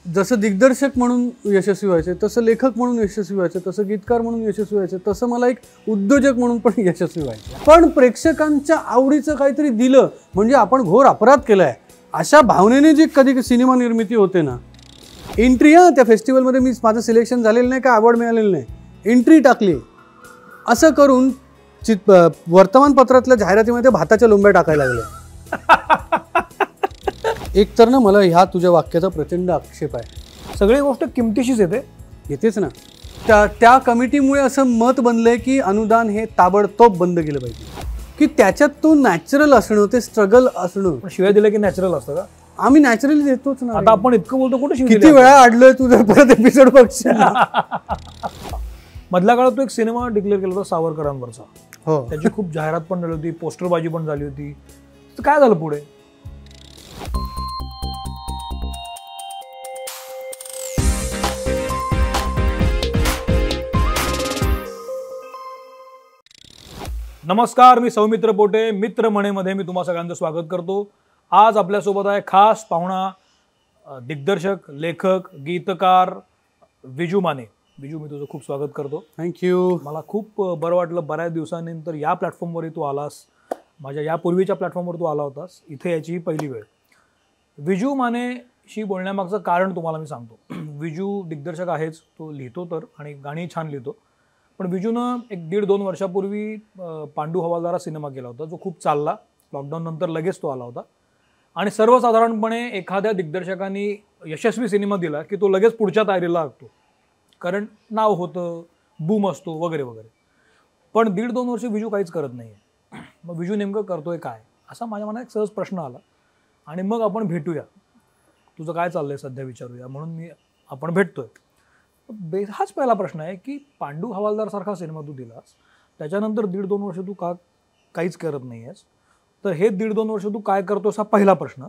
जसं दिग्दर्शक म्हणून यशस्वी व्हायचे, तसं लेखक म्हणून यशस्वी व्हायचे, तसं गीतकार म्हणून यशस्वी व्हायचे, तसं मला एक उद्योजक म्हणून पण यशस्वी व्हायचं. पण प्रेक्षकांच्या आवडीचं काहीतरी दिलं म्हणजे आपण घोर अपराध केलाय अशा भावनेने जी कधी सिनेमा निर्मिती होते ना, एंट्री त्या फेस्टिवलमध्ये मी माझं सिलेक्शन झालेलं नाही, काय अवॉर्ड मिळालेलं नाही, एंट्री टाकली असं करून वर्तमानपत्रातल्या जाहिरातीमध्ये भाताच्या लोंब्या टाकायला लागल्या. एक तर ना मला ह्या तुझ्या वाक्याचा प्रचंड आक्षेप आहे. सगळी गोष्ट किमतीशीच येतेच ना. त्या कमिटीमुळे असं मत बनलंय की अनुदान हे ताबडतोब बंद केलं पाहिजे, की त्याच्यात तो नॅचरल असणं, ते स्ट्रगल असणं. शिवाय दिलं की नॅचरल असतं का? आम्ही नॅचरली देतोच ना. आता आपण इतकं बोलतो, कुठे किती वेळा अडलोय तू जर परत एपिसोड बघशील. मधल्या काळात तो एक सिनेमा डिक्लेअर केला होता सावरकरांवरचा. हो, त्याची खूप जाहिरात पण झाली होती, पोस्टरबाजी पण झाली होती. काय झालं पुढे? नमस्कार, मी सौमित्र पोटे. मित्र म्हणेमध्ये मी तुम्हा सगळ्यांचं स्वागत करतो. आज आपल्यासोबत आहे खास पाहुणा, दिग्दर्शक, लेखक, गीतकार विजू माने. विजू, मी तुझं खूप स्वागत करतो. थँक्यू. मला खूप बरं वाटलं, बऱ्याच दिवसानंतर या प्लॅटफॉर्मवरही तू आलास. माझ्या यापूर्वीच्या प्लॅटफॉर्मवर तू आला होतास, इथे याची ही पहिली वेळ. विजू मानेशी बोलण्यामागचं कारण तुम्हाला मी सांगतो. विजू दिग्दर्शक आहेच, तो लिहितो तर, आणि गाणी छान लिहितो. पण विजूनं 1-1.5-2 वर्षापूर्वी पांडू हवालदार हा सिनेमा केला होता, जो खूप चालला. लॉकडाऊन नंतर लगेच तो आला होता. आणि सर्वसाधारणपणे एखाद्या दिग्दर्शकांनी यशस्वी सिनेमा दिला की तो लगेच पुढच्या तयारीला लागतो, कारण नाव होतं, बूम असतो वगैरे वगैरे. पण 1.5-2 वर्ष विजू काहीच करत नाही आहे. मग विजू नेमकं करतोय काय, असा माझ्या मनात एक सहज प्रश्न आला. आणि मग आपण भेटूया, तुझं काय चाललंय सध्या विचारूया, म्हणून आपण भेटतोय. हाच पहिला प्रश्न आहे की पांडू हवालदार सारखा सिनेमा तू दिलास, त्याच्यानंतर 1.5-2 वर्ष तू काहीच करत नाही आहेस. तर हे 1.5-2 वर्ष तू काय करतोस हा पहिला प्रश्न.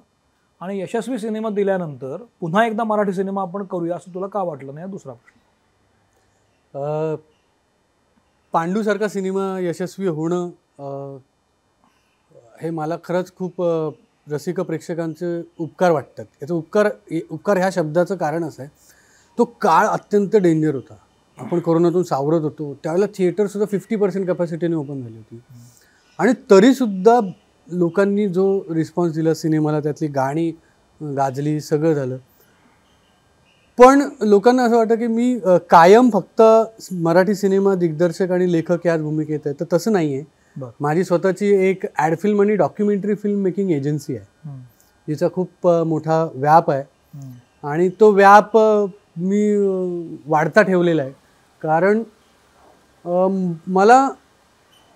आणि यशस्वी सिनेमा दिल्यानंतर पुन्हा एकदा मराठी सिनेमा आपण करूया असं तुला का वाटलं नाही, हा दुसरा प्रश्न. पांडूसारखा सिनेमा यशस्वी होणं हे मला खरंच खूप रसिक प्रेक्षकांचे उपकार वाटतात. याचं उपकार ह्या शब्दाचं कारण असं आहे, तो काळ अत्यंत डेंजर होता. आपण कोरोनातून सावरत होतो त्यावेळेला थिएटरसुद्धा 50% कॅपॅसिटीने ओपन झाली होती. आणि तरीसुद्धा लोकांनी जो रिस्पॉन्स दिला सिनेमाला, त्यातली गाणी गाजली, सगळं झालं. पण लोकांना असं वाटतं की मी कायम फक्त मराठी सिनेमा दिग्दर्शक आणि लेखक याच भूमिकेत आहे. तर तसं नाही आहे. माझी स्वतःची एक ॲड फिल्म आणि डॉक्युमेंटरी फिल्म मेकिंग एजन्सी आहे, जिचा खूप मोठा व्याप आहे. आणि तो व्याप मी वाढता ठेवलेला आहे, कारण मला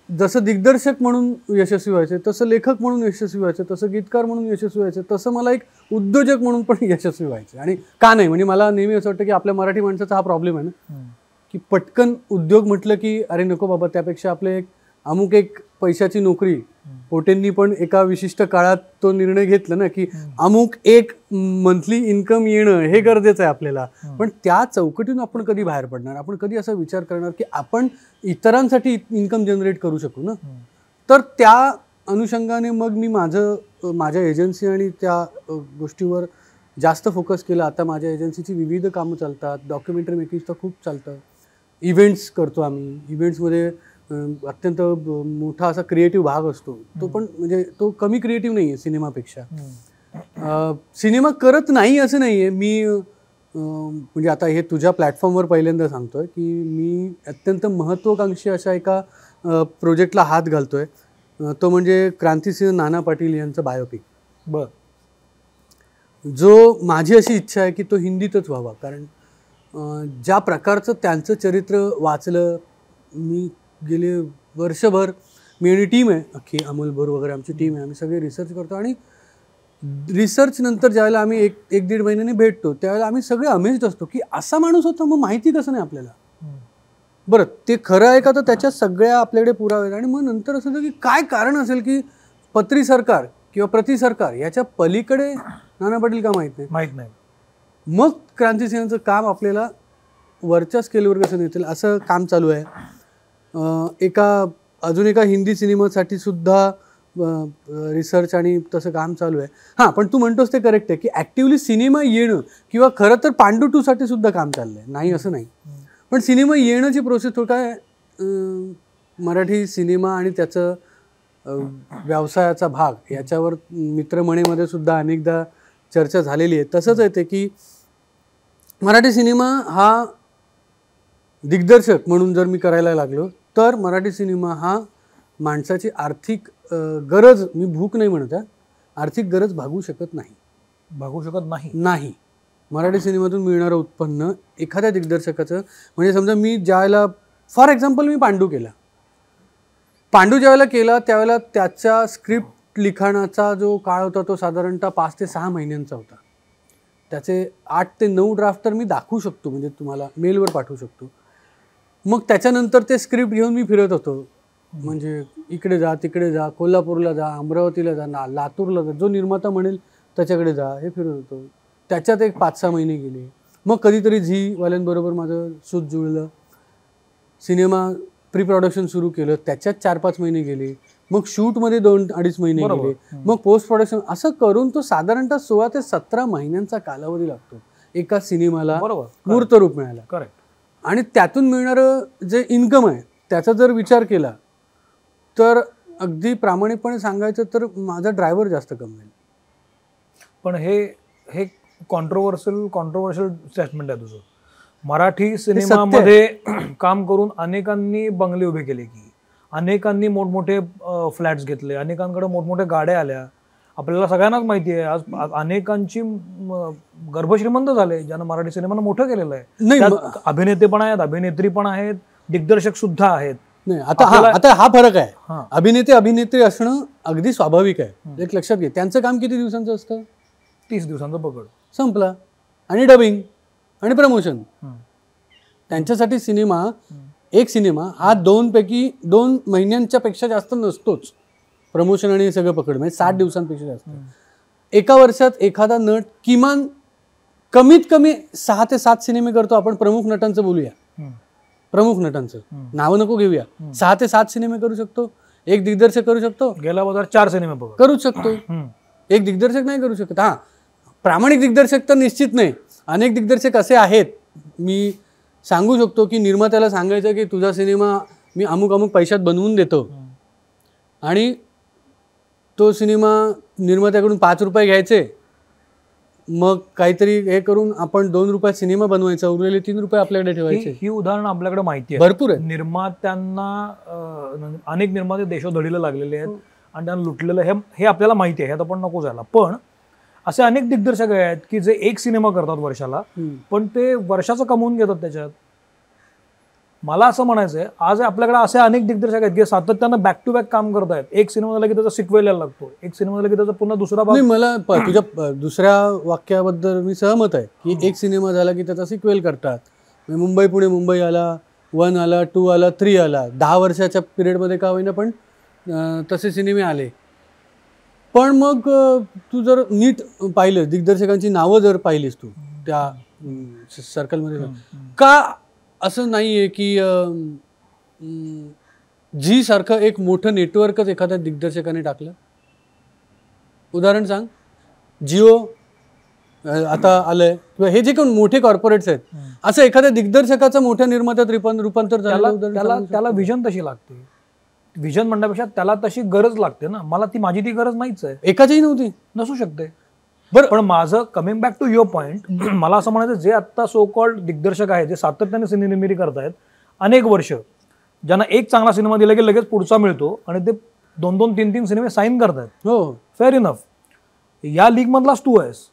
जसं दिग्दर्शक म्हणून यशस्वी व्हायचे, तसं लेखक म्हणून यशस्वी व्हायचे, तसं गीतकार म्हणून यशस्वी व्हायचे, तसं मला एक उद्योजक म्हणून पण यशस्वी व्हायचे. आणि का नाही, म्हणजे मला नेहमी असं वाटतं की आपल्या मराठी माणसाचा हा प्रॉब्लेम आहे ना, की पटकन उद्योग म्हटलं की अरे नको बाबा, त्यापेक्षा आपले अमुक एक पैशाची नोकरी. पोटेंनी पण एका विशिष्ट काळात तो निर्णय घेतला ना की अमुक एक मंथली इन्कम येणं हे गरजेचं आहे आपल्याला. पण त्या चौकटीतून आपण कधी बाहेर पडणार, आपण कधी असा विचार करणार की आपण इतरांसाठी इन्कम जनरेट करू शकू ना. तर त्या अनुषंगाने मग मी माझ्या एजन्सी आणि त्या गोष्टीवर जास्त फोकस केला. आता माझ्या एजन्सीची विविध कामं चालतात, डॉक्युमेंटरी मेकिंगचं खूप चालतं, इव्हेंट्स करतो आम्ही. इव्हेंट्समध्ये अत्यंत मोठा असा क्रिएटिव्ह भाग असतो, तो पण म्हणजे तो कमी क्रिएटिव्ह नाही आहे सिनेमापेक्षा. सिनेमा करत नाही असं नाही आहे मी, म्हणजे आता हे तुझ्या प्लॅटफॉर्मवर पहिल्यांदा सांगतोय की मी अत्यंत महत्त्वाकांक्षी अशा एका प्रोजेक्टला हात घालतोय. तो म्हणजे क्रांतिसिंह नाना पाटील यांचं बायोपिक. जो माझी अशी इच्छा आहे की तो हिंदीतच व्हावा, कारण ज्या प्रकारचं त्यांचं चरित्र वाचलं मी गेले वर्षभर, मी आणि टीम आहे अख्खी, अमोल बोर वगैरे आमची टीम आहे, आम्ही सगळे रिसर्च करतो. आणि रिसर्च नंतर ज्यावेळेला आम्ही 1-1.5 महिन्याने भेटतो त्यावेळेला आम्ही सगळे अमेज्ड असतो की असा माणूस होता, मग माहिती कसं नाही आपल्याला. बरं, ते खरं आहे का, तर त्याच्या सगळ्या आपल्याकडे पुरावे आहेत. आणि मग नंतर असं होतं की काय कारण असेल की पत्री सरकार किंवा प्रति सरकार याच्या पलीकडे नाना पाटील का माहीत नाही. मग क्रांतिसिंहांचं काम आपल्याला वरच्या स्केलवर कसं नेतील असं काम चालू आहे. अजून एका हिंदी सिनेमासाठी सुद्धा रिसर्च आणि तसं काम चालू आहे. हां, पण तू म्हणतोस ते करेक्ट आहे की ॲक्टिव्हली सिनेमा येणं किंवा खरं तर पांडू 2 साठी सुद्धा काम चाललंय, नाही असं नाही. पण सिनेमा येण्याची प्रोसेस थोडं काय, मराठी सिनेमा आणि त्याचं व्यवसायाचा भाग याच्यावर मित्रमणीमध्ये सुद्धा अनेकदा चर्चा झालेली आहे. तसंच आहे ते की मराठी सिनेमा हा दिग्दर्शक म्हणून जर मी करायला लागलो तर मराठी सिनेमा हा माणसाची आर्थिक गरज, मी भूक नाही म्हणत आहे, आर्थिक गरज भागू शकत नाही. नाही मराठी सिनेमातून मिळणारं उत्पन्न एखाद्या दिग्दर्शकाचं, म्हणजे समजा मी ज्यावेळेला फॉर एक्झाम्पल मी पांडू ज्यावेळेला केला त्यावेळेला त्याच्या स्क्रिप्ट लिखाणाचा जो काळ होता तो साधारणतः 5 ते 6 महिन्यांचा होता. त्याचे 8 ते 9 ड्राफ्ट तर मी दाखवू शकतो, म्हणजे तुम्हाला मेलवर पाठवू शकतो. मग त्याच्यानंतर ते स्क्रिप्ट घेऊन मी फिरत होतो, म्हणजे इकडे जा तिकडे जा, कोल्हापूरला जा, अमरावतीला जा, लातूरला जा, जो निर्माता म्हणेल त्याच्याकडे जा, हे फिरत होतो. त्याच्यात एक 5-6 महिने गेले. मग कधीतरी झीवाल्यांबरोबर माझं सूत जुळलं, सिनेमा प्री प्रोडक्शन सुरू केलं, त्याच्यात 4-5 महिने गेले. मग शूटमध्ये 2-2.5 महिने गेले. मग पोस्ट प्रोडक्शन, असं करून तो साधारणतः 16 ते 17 महिन्यांचा कालावधी लागतो एका सिनेमाला मूर्त रूप मिळायला. करेक्ट. आणि त्यातून मिळणारं जे इन्कम आहे त्याचा जर विचार केला तर अगदी प्रामाणिकपणे सांगायचं तर माझा ड्रायव्हर जास्त कमवेल. पण हे कॉन्ट्रोवर्शियल स्टेटमेंट आहे तुझं. मराठी सिनेमामध्ये काम करून अनेकांनी बंगले उभे केले, की अनेकांनी मोठमोठे फ्लॅट्स घेतले, अनेकांकडे मोठमोठ्या गाड्या आल्या. आपल्याला सगळ्यांनाच माहिती आहे आज अनेकांची गर्भश्रीमंत झाले ज्यांना मराठी सिनेमानं मोठं केलेलं आहे. त्यात अभिनेते पण आहेत, अभिनेत्री पण आहेत, दिग्दर्शक सुद्धा आहेत. नाही, आता हा फरक आहे. अभिनेत्री असणं अगदी स्वाभाविक आहे. एक लक्षात घे, त्यांचं काम किती दिवसांचं असतं? 30 दिवसांचं पकड, संपला. आणि डबिंग आणि प्रमोशन. त्यांच्यासाठी एक सिनेमा हा 2 महिन्यांच्या पेक्षा जास्त नसतोच. प्रमोशन आणि हे सगळं पकड, म्हणजे 60 दिवसांपेक्षा जास्त. एका वर्षात एखादा नट किमान कमीत कमी 6 ते 7 सिनेमे करतो. आपण प्रमुख नटांचं बोलूया, प्रमुख नटांचं नावं नको घेऊया. 6 ते 7 सिनेमे करू शकतो एक दिग्दर्शक, करू शकतो. गेल्या बाजार 4 सिनेमे करू शकतो एक दिग्दर्शक, नाही करू शकत. हा, प्रामाणिक दिग्दर्शक तर निश्चित नाही. अनेक दिग्दर्शक असे आहेत, मी सांगू शकतो की निर्मात्याला सांगायचं की तुझा सिनेमा मी अमुक पैशात बनवून देतो, आणि तो सिनेमा निर्मात्याकडून 5 रुपये घ्यायचे, मग काहीतरी हे करून आपण 2 रुपयात सिनेमा बनवायचा, उरलेले 3 रुपये आपल्याकडे ठेवायचे. ही उदाहरणं आपल्याकडे माहिती आहे, भरपूर आहे. निर्मात्यांना अनेक निर्माते देशोधडीला लागलेले आहेत आणि त्यांना लुटलेलं हे आपल्याला माहिती आहे, हे आपण नको जायला. पण असे अनेक दिग्दर्शक आहेत की जे एक सिनेमा करतात वर्षाला, पण ते वर्षाचं कमवून घेतात त्याच्यात. मला असं म्हणायचं आहे, आज आपल्याकडे असे अनेक दिग्दर्शक आहेत की सातत्यानं बॅक टू बॅक काम करत आहेत. एक सिनेमा झाला की त्याचा सिक्वेल यायला लागतो, एक सिनेमा झाला की त्याचा पुन्हा दुसरा भाग. मला तुझ्या दुसऱ्या वाक्याबद्दल मी सहमत आहे की एक सिनेमा झाला की त्याचा सिक्वेल करतात. मुंबई पुणे मुंबई आला, 1 आला, 2 आला, 3 आला, 10 वर्षाच्या पिरियडमध्ये का होईना पण तसे सिनेमे आले. पण मग तू जर नीट पाहिलं, दिग्दर्शकांची नावं जर पाहिलीस तू त्या सर्कलमध्ये, का असं नाही आहे की झी सारखं एक मोठं नेटवर्कच एखाद्या दिग्दर्शकाने टाकलं? उदाहरण सांग. जिओ आता आलंय, किंवा हे जे कोण मोठे कॉर्पोरेट्स आहेत, असं एखाद्या दिग्दर्शकाचं मोठ्या निर्मात्यात रूपांतर झालं. त्याला विजन तशी लागते. विजन म्हणण्यापेक्षा त्याला तशी गरज लागते ना. मला माझी ती गरज नाहीच आहे. एकाचीही नव्हती, नसू शकते. बरं, पण माझं coming back to your point, मला असं म्हणायचं, जे आत्ता सो कॉल्ड दिग्दर्शक आहेत, जे सातत्याने सिनेनिर्मिती करतायत अनेक वर्ष, ज्यांना एक चांगला सिनेमा दिला की लगेच पुढचा मिळतो आणि ते 2-2, 3-3 सिनेमे साईन करतायत. हो, फेअर इनफ. या लीग मधलाच तू आहेस,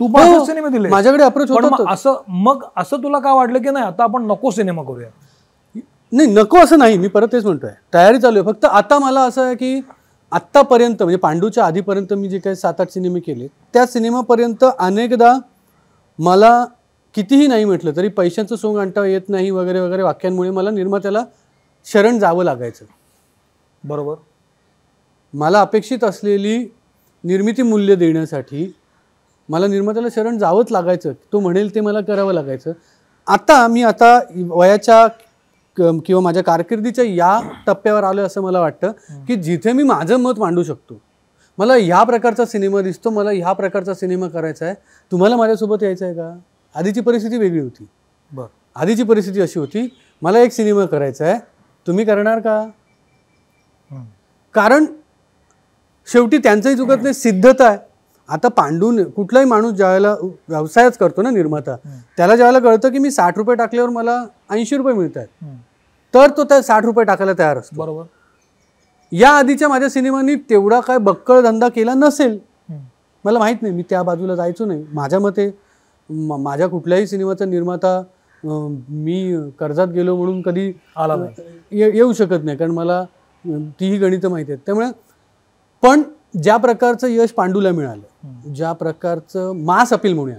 तू पण सिनेमे दिले, माझ्याकडे अप्रोच होता. मग असं तुला का वाटलं की नाही आता आपण नको सिनेमा करूया? नाही, नको असं नाही, मी परत तेच म्हणतोय, तयारी चालू आहे. फक्त आता मला असं आहे की आत्तापर्यंत, म्हणजे पांडूच्या आधीपर्यंत मी जे काही 7-8 सिनेमे केले, त्या सिनेमापर्यंत अनेकदा मला कितीही नाही म्हटलं तरी पैशांचं सोंग आणता येत नाही वगैरे वगैरे वाक्यांमुळे मला निर्मात्याला शरण जावं लागायचं. बरोबर. मला अपेक्षित असलेली निर्मिती मूल्य देण्यासाठी मला निर्मात्याला शरण जावंच लागायचं. तो म्हणेल ते मला करावं लागायचं. आता वयाच्या किंवा माझ्या कारकिर्दीच्या या टप्प्यावर आलो असं मला वाटतं की जिथे मी माझं मत मांडू शकतो. मला ह्या प्रकारचा सिनेमा दिसतो, मला ह्या प्रकारचा सिनेमा करायचा आहे, तुम्हाला माझ्यासोबत यायचं आहे का? आधीची परिस्थिती वेगळी होती. बरं. आधीची परिस्थिती अशी होती, मला एक सिनेमा करायचा आहे, तुम्ही करणार का? कारण शेवटी त्यांचंही चुकत नाही, सिद्धता आहे. आता पांडून कुठलाही माणूस ज्यावेळेला व्यवसायच करतो ना निर्माता, त्याला ज्यावेळेला कळतं की मी 60 रुपये टाकल्यावर मला 80 रुपये मिळत आहेत, तर तो त्या 60 रुपये टाकायला तयार असतो. बरोबर. या आधीच्या माझ्या सिनेमांनी तेवढा काय बक्कळ धंदा केला नसेल, मला माहीत नाही, मी त्या बाजूला जायचो नाही. माझ्या मते माझ्या कुठल्याही सिनेमाचा निर्माता मी कर्जात गेलो म्हणून कधी आला येऊ शकत नाही, कारण मला तीही गणितं माहिती आहेत. त्यामुळे पण ज्या प्रकारचं यश पांडूला मिळालं, ज्या प्रकारचं मास अपील म्हणूया,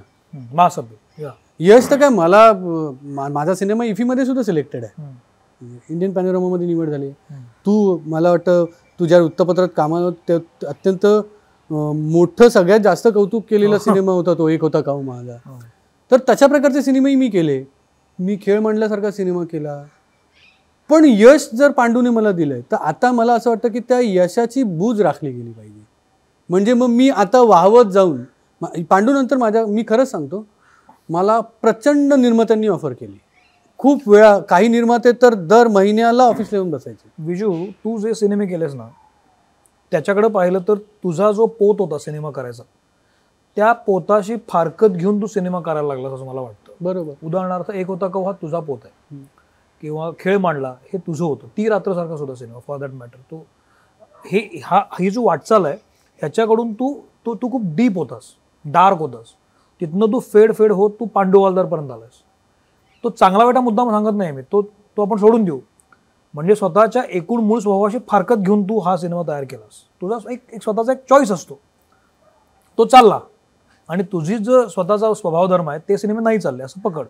मास अपील यश तर काय, मला माझा सिनेमा इफीमध्ये सुद्धा सिलेक्टेड आहे, इंडियन पॅनोरामामध्ये निवड झाली. तू मला वाटतं तुझ्या वृत्तपत्रात कामाला अत्यंत मोठं सगळ्यात जास्त कौतुक केलेला सिनेमा होता तो, एक होता काऊ माझा. तर तशा प्रकारचे सिनेमाही मी केले. मी खेळ म्हणल्यासारखा सिनेमा केला. पण यश जर पांडूने मला दिलंय तर आता मला असं वाटतं की त्या यशाची बूज राखली गेली पाहिजे. म्हणजे मग मी आता वाहवत जाऊन पांडूनंतर मी खरंच सांगतो, मला प्रचंड निर्मात्यांनी ऑफर केली. खूप वेळा काही निर्माते तर दर महिन्याला ऑफिसला येऊन बसायचे. विजू, तू जे सिनेमे केलेस ना, त्याच्याकडे पाहिलं तर तुझा जो पोत होता सिनेमा करायचा, त्या पोताशी फारकत घेऊन तू सिनेमा करायला लागलास असं मला वाटतं. बरोबर. उदाहरणार्थ एक होता का हा तुझा पोत आहे, किंवा खेळ मांडला हे तुझं होतं, ती रात्रसारखा सुद्धा सिनेमा फॉर दॅट मॅटर. तो ही जो वाटचाल आहे ह्याच्याकडून तू खूप डीप होतास, डार्क होतास. तिथनं तू फेड होत तू पांडू हवालदारपर्यंत आलास. तो चांगला वाईट मुद्दा सांगत नाही मी, तो आपण सोडून देऊ. म्हणजे स्वतःच्या एकूण मूळ स्वभावाशी फारकत घेऊन तू हा सिनेमा तयार केलास. तुझा एक स्वतःचा एक चॉईस असतो, तो चालला. आणि तुझी जो स्वतःचा स्वभावधर्म आहे ते सिनेमे नाही चालले असं पकड.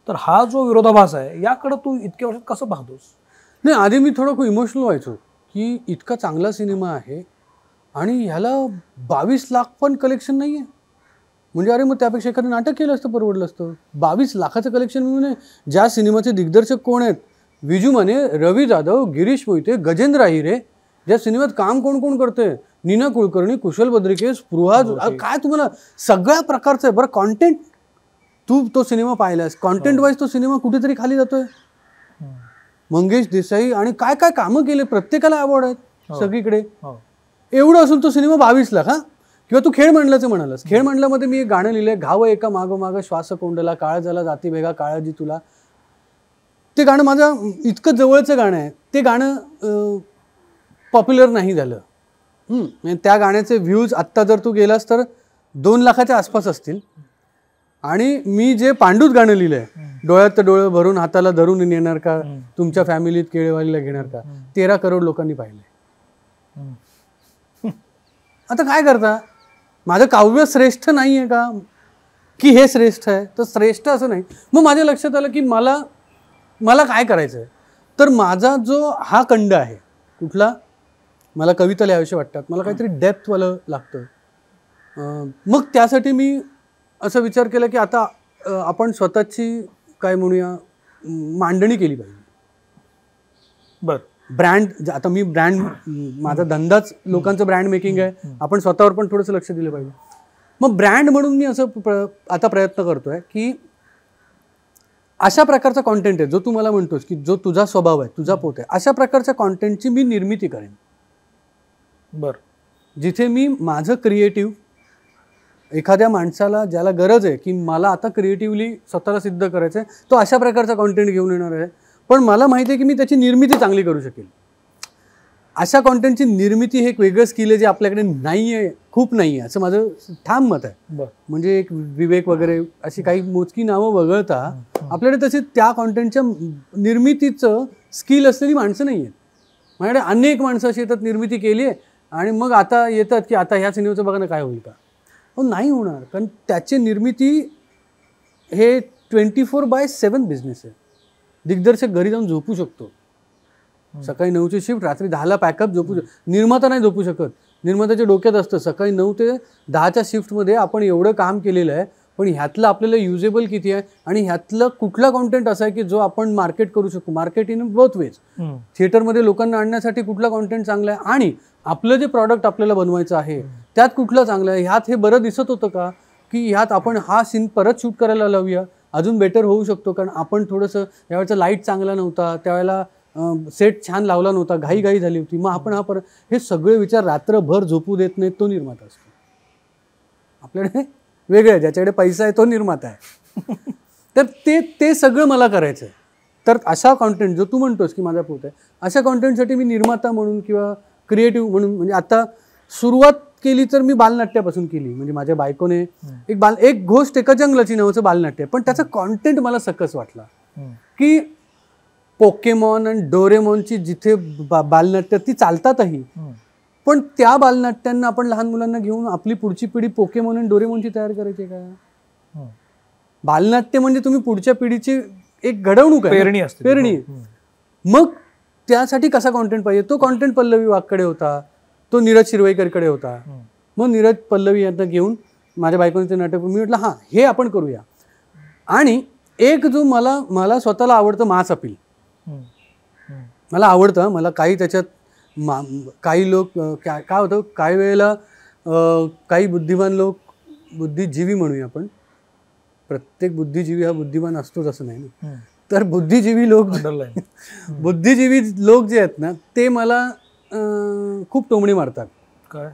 तर हा जो विरोधाभास आहे याकडे तू इतक्या वर्षात कसं पाहतोस? नाही, आधी मी थोडं खूप इमोशनल व्हायचो की इतका चांगला सिनेमा आहे आणि ह्याला 22 लाख पण कलेक्शन नाही आहे. म्हणजे अरे मग त्यापेक्षा एखादं नाटक केलं असतं, परवडलं असतं. 22 लाखाचं कलेक्शन मिळून ज्या सिनेमाचे दिग्दर्शक कोण आहेत, विजू माने, रवी जाधव, गिरीश मोहिते, गजेंद्र अहिरे. ज्या सिनेमात काम कोण करते, नीना कुलकर्णी, कुशल बद्रिके, स्पृहा, काय तुम्हाला सगळ्या प्रकारचं आहे. बरं कॉन्टेंट, तू तो सिनेमा पाहिलास, कॉन्टेंट वाईज तो सिनेमा कुठेतरी खाली जातोय. मंगेश देसाई आणि काय काय कामं केले, प्रत्येकाला अवॉर्ड आहेत सगळीकडे. एवढं असून तो सिनेमा 22 लाख. हा, किंवा तू खेळ मंडलाचं म्हणालास, खेळ मंडलामध्ये मी एक गाणं लिहिलंय, घाव एका मागोमाग श्वास कोंडला, काळ झाला जाती भेगा काळजी तुला. ते गाणं माझं इतकं जवळचं गाणं आहे. ते गाणं पॉप्युलर नाही झालं. त्या गाण्याचे व्ह्यूज आत्ता जर तू गेलास तर 2 लाखाच्या आसपास असतील. आणि मी जे पांडूत गाणं लिहिलंय, डोळ्यात डोळे भरून हाताला धरून नेणार का, तुमच्या फॅमिलीत केळेवालीला घेणार का, 13 करोड लोकांनी पाहिलंय. आता काय करता, माझं काव्य श्रेष्ठ नाही आहे का, की हे श्रेष्ठ आहे? तर श्रेष्ठ असं नाही. मग माझ्या लक्षात आलं की मला काय करायचं आहे. तर माझा जो हा कंड आहे कुठला, मला कविता लिहावीशी वाटतात, मला काहीतरी डेप्थवालं लागतं. मग त्यासाठी मी असं विचार केला की आता आपण स्वतःची काय म्हणूया मांडणी केली पाहिजे. बरं, ब्रँड, आता मी ब्रँड, माझा धंदाच लोकांचं ब्रँड मेकिंग आहे, आपण स्वतःवर पण थोडंसं लक्ष दिलं पाहिजे. मग ब्रँड म्हणून मी असं आता प्रयत्न करतोय की अशा प्रकारचा कॉन्टेंट आहे जो तू मला म्हणतोस की जो तुझा स्वभाव आहे, तुझा पोत आहे, अशा प्रकारच्या कॉन्टेंटची मी निर्मिती करेन. बरं, जिथे मी माझं क्रिएटिव्ह, एखाद्या माणसाला ज्याला गरज आहे की मला आता क्रिएटिव्हली स्वतःला सिद्ध करायचं आहे, तो अशा प्रकारचा कॉन्टेंट घेऊन येणार आहे. पण मला माहिती आहे की मी त्याची निर्मिती चांगली करू शकेल. अशा कॉन्टेंटची निर्मिती हे एक वेगळं स्किल आहे जे आपल्याकडे नाही आहे, खूप नाही आहे, असं माझं ठाम मत आहे. म्हणजे एक विवेक वगैरे अशी काही मोजकी नावं वगळता आपल्याकडे तशी त्या कॉन्टेंटच्या निर्मितीचं स्किल असलेली माणसं नाही आहेत. माझ्याकडे अनेक माणसं अशी येतात, निर्मिती केली आहे आणि मग आता येतात की आता ह्या सिनेमाचं बघा ना काय होईल का. नाही होणार, कारण त्याची निर्मिती हे 24/7 बिझनेस आहे. दिग्दर्शक घरी जाऊन झोपू शकतो, सकाळी 9ची शिफ्ट, रात्री 10ला पॅकअप, झोपू शकतो. निर्माता नाही झोपू शकत. निर्मात्याच्या डोक्यात असतं सकाळी 9 ते 10च्या शिफ्टमध्ये आपण एवढं काम केलेलं आहे, पण ह्यातलं आपल्याला युजेबल किती आहे आणि ह्यातलं कुठला कॉन्टेंट असा आहे की जो आपण मार्केट करू शकतो. Market in both ways. थिएटरमध्ये लोकांना आणण्यासाठी कुठला कॉन्टेंट चांगला आहे आणि आपलं जे प्रॉडक्ट आपल्याला बनवायचं आहे त्यात कुठलं चांगलं आहे. ह्यात हे बरं दिसत होतं का की ह्यात आपण हा सीन परत शूट करायला लावूया, अजून बेटर होऊ शकतो. कारण आपण थोडंसं त्यावेळेचा लाईट चांगला नव्हता, त्यावेळेला सेट छान लावला नव्हता, घाई झाली होती, मग आपण हा परत, हे सगळे विचार रात्रभर झोपू देत नाहीत तो निर्माता असतो. आपल्याकडे वेगळं, ज्याच्याकडे पैसा आहे तो निर्माता आहे. तर ते सगळं मला करायचं आहे. तर अशा कॉन्टेंट जो तू म्हणतोस की माझा पोत आहे, अशा कॉन्टेंटसाठी मी निर्माता म्हणून किंवा क्रिएटिव्ह म्हणून, म्हणजे आता सुरुवात केली तर मी बालनाट्यापासून केली. म्हणजे माझ्या बायकोने एक गोष्ट एका जंगलाची नावाचं बालनाट्य, पण त्याचा कॉन्टेंट मला सकस वाटला की पोकेमॉन आणि डोरेमॉनची जिथे बालनाट्य ती चालतातही, पण त्या बालनाट्यांना आपण लहान मुलांना घेऊन आपली पुढची पिढी पोकेमॉन आणि डोरेमॉनची तयार करायची का? बालनाट्य म्हणजे तुम्ही पुढच्या पिढीची एक घडवणूक आहे, पेरणी. मग त्यासाठी कसा कॉन्टेंट पाहिजे? तो कॉन्टेंट पल्लवी वाघकडे होता, तो नीरज शिरवाईकरकडे होता. मग नीरज पल्लवी यांना घेऊन माझ्या बायकोने ते नाटक, मी म्हटलं हां हे आपण करूया. आणि एक जो मला स्वतःला आवडतं मास अपील, मला आवडतं. मला काही त्याच्यात काही लोक काय होतं, काही वेळेला काही बुद्धिमान लोक, बुद्धिजीवी म्हणूया आपण, प्रत्येक बुद्धिजीवी हा बुद्धिमान असतोच असं नाही ना. तर बुद्धिजीवी लोक जे आहेत ना ते मला खूप टोमणी मारतात. काय?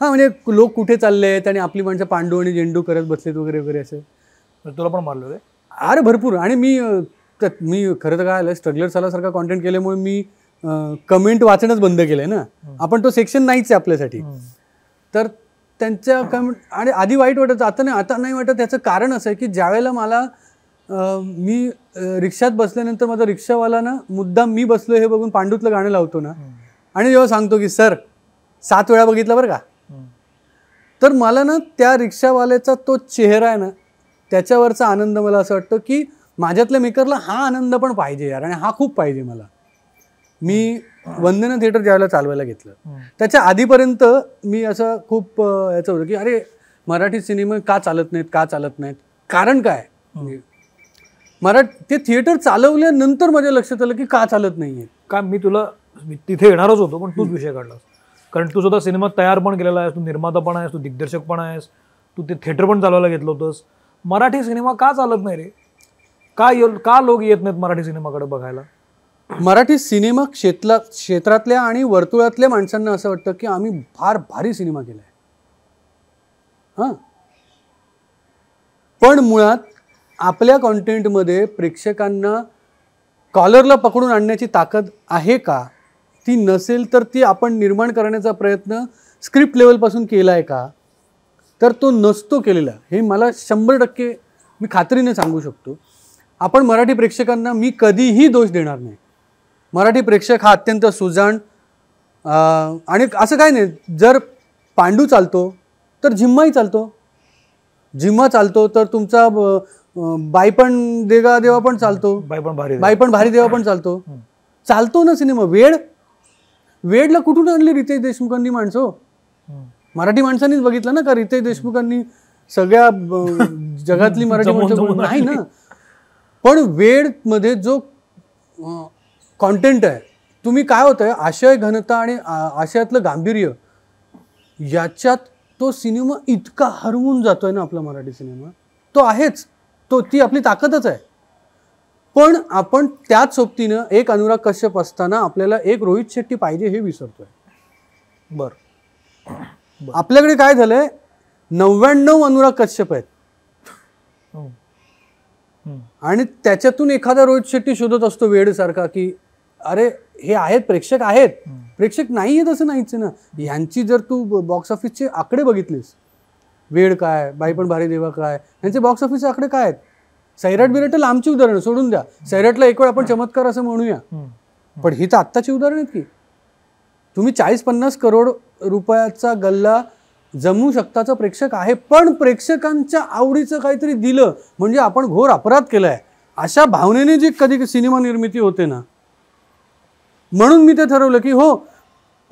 हां, म्हणजे लोक कुठे चालले आहेत आणि आपली माणसं पांडू आणि झेंडू करत बसलेत वगैरे वगैरे असे. तुला पण मारलं रे? अरे भरपूर. आणि मी खरं तर काय आलं, स्ट्रगलर सारखा कॉन्टेंट केल्यामुळे मी कमेंट वाचणंच बंद केलंय ना. आपण तो सेक्शन नाहीच आहे आपल्यासाठी. तर त्यांच्या कमेंट आणि आधी वाईट वाटत, आता नाही वाटत. त्याचं कारण असं आहे की ज्यावेळेला मला मी रिक्षात बसल्यानंतर माझा रिक्षावाला ना मुद्दाम मी बसलो हे बघून पांडूतलं गाणं लावतो ना, आणि जेव्हा सांगतो की सर 7 वेळा बघितलं बरं का, तर मला ना त्या रिक्षावाल्याचा तो चेहरा आहे ना, त्याच्यावरचा आनंद, मला असं वाटतं की माझ्यातल्या मेकरला हा आनंद पण पाहिजे यार, आणि हा खूप पाहिजे मला. मी वंदना थिएटर ज्यावेळेला चालवायला घेतलं त्याच्या आधीपर्यंत मी असं खूप याचं होतं की अरे मराठी सिनेमा का चालत नाहीत, कारण काय. ते थिएटर चालवल्यानंतर माझ्या लक्षात आलं की का चालत नाहीये. का मी तिथे येणारच होतो, पण तूच विषय काढलास. कारण तू स्वतः सिनेमा तयार पण केलेला आहेस, तू निर्माता पण आहेस, तू दिग्दर्शक पण आहेस, तू ते थिएटर पण चालवायला घेतलं होतंस. मराठी सिनेमा का चालत नाही रे? का लोक येत नाहीत मराठी सिनेमाकडे बघायला? मराठी सिनेमा क्षेत्रातल्या आणि वर्तुळातल्या माणसांना असं वाटतं की आम्ही फार भारी सिनेमा केलाय. हां, पण मुळात आपल्या कॉन्टेंटमध्ये प्रेक्षकांना कॉलरला पकडून आणण्याची ताकद आहे का? ती नसेल तर ती आपण निर्माण करण्याचा प्रयत्न स्क्रिप्ट लेवलपासून केला आहे का? तर तो नसतो केलेला. हे मला 100% मी खात्रीने सांगू शकतो. आपण मराठी प्रेक्षकांना मी कधीही दोष देणार नाही. मराठी प्रेक्षक हा अत्यंत सुजाण, आणि असं काय नाही, जर पांडू चालतो तर झिम्माही चालतो, झिम्मा चालतो तर तुमचा बाई पण देवा पण चालतो, बाई पण भारी देवा पण चालतो ना सिनेमा. वेडला कुठून आणली रितेश देशमुखांनी माणसं? मराठी माणसांनीच बघितलं ना का रितेश देशमुखांनी सगळ्या जगातली मराठी माणसं नाही ना. पण वेडमध्ये जो कॉन्टेंट आहे, तुम्ही काय होतंय, आशय घनता आणि आशयातलं गांभीर्य, याच्यात तो सिनेमा इतका हरवून जातोय ना आपला मराठी सिनेमा. तो आहेच, ती आपली ताकदच आहे. पण आपण त्याच सोबतीनं एक अनुराग कश्यप असताना आपल्याला एक रोहित शेट्टी पाहिजे हे विसरतोय. आपल्याकडे काय झालंय, 99 अनुराग कश्यप आहेत आणि त्याच्यातून एखादा रोहित शेट्टी शोधत असतो वेडसारखा की अरे हे आहेत, प्रेक्षक आहेत. प्रेक्षक नाही आहेत असं नाहीच ना. ह्यांची जर तू बॉक्स ऑफिसचे आकडे बघितलेस, वेड काय, बाई पण भारी देवा काय, ह्यांचे बॉक्स ऑफिसचे आकडे काय आहेत. सैराट बिराट लांबची उदाहरणं सोडून द्या, सैराटला एक वेळ आपण चमत्कार असं म्हणूया, पण ही तर आत्ताची उदाहरणं आहेत की तुम्ही 40-50 करोड रुपयाचा गल्ला जमवू शकताचा प्रेक्षक आहे. पण प्रेक्षकांच्या आवडीचं काहीतरी दिलं म्हणजे आपण घोर अपराध केलाय, अशा भावनेने जी कधी सिनेमा निर्मिती होते ना. म्हणून मी ते ठरवलं की हो,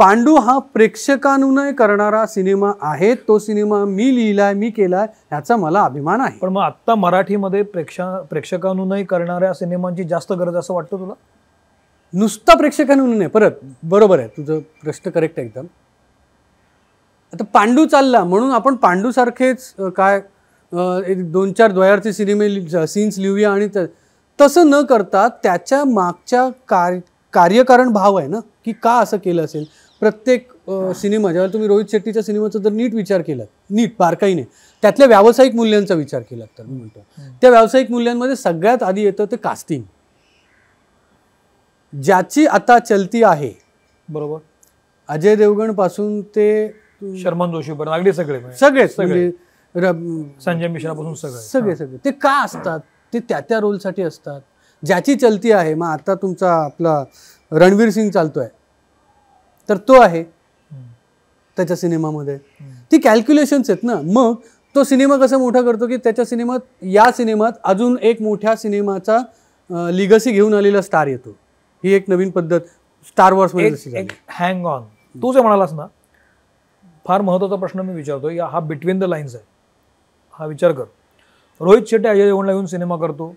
पांडू हा प्रेक्षकानुनय करणारा सिनेमा आहे. तो सिनेमा मी लिहिलाय, मी केलाय, ह्याचा मला अभिमान आहे. पण मग आत्ता मराठीमध्ये प्रेक्षकानुनय करणाऱ्या सिनेमांची जास्त गरज असं वाटतं तुला? नुसता प्रेक्षकानुनय, परत बरोबर आहे तुझं, प्रश्न करेक्ट आहे एकदम. आता पांडू चालला म्हणून आपण पांडू सारखेच काय एक 2-4 द्वयार्थी सिनेमे सीन्स लिहूया आणि तसं न करता त्याच्या मागच्या कार्यकारण भाव आहे ना, की का असं केलं असेल. प्रत्येक सिनेमा जेव्हा तुम्ही रोहित शेट्टीच्या सिनेमाचा जर नीट विचार केलात, नीट बारकाईने त्यातल्या व्यावसायिक मूल्यांचा विचार केलात, तर मी म्हणतो त्या व्यावसायिक मूल्यांमध्ये सगळ्यात आधी येतं ते कास्टिंग, ज्याची आता चलती आहे. बरोबर. अजय देवगण पासून ते शर्मन जोशीपर्यंत अगदी सगळेच म्हणजे संजय मिश्रापासून सगळे ते का असतात, ते त्या रोलसाठी असतात, ज्याची चलती आहे. मग आता तुमचा आपला रणवीर सिंग चालतोय, तर तो आहे त्याच्या सिनेमामध्ये. ती कॅल्क्युलेशन्स आहेत ना. मग तो सिनेमा कसा मोठा करतो की त्याच्या या सिनेमात अजून एक मोठ्या सिनेमाचा लिगसी घेऊन आलेला स्टार येतो. ही एक नवीन पद्धत स्टार वॉर्स मध्ये. हँग ऑन, तू जे म्हणालास ना, फार महत्त्वाचा प्रश्न मी विचारतो. हा बिटवीन द लाईन्स आहे. हा विचार कर, रोहित शेट्टी अजय देवगणला घेऊन सिनेमा करतो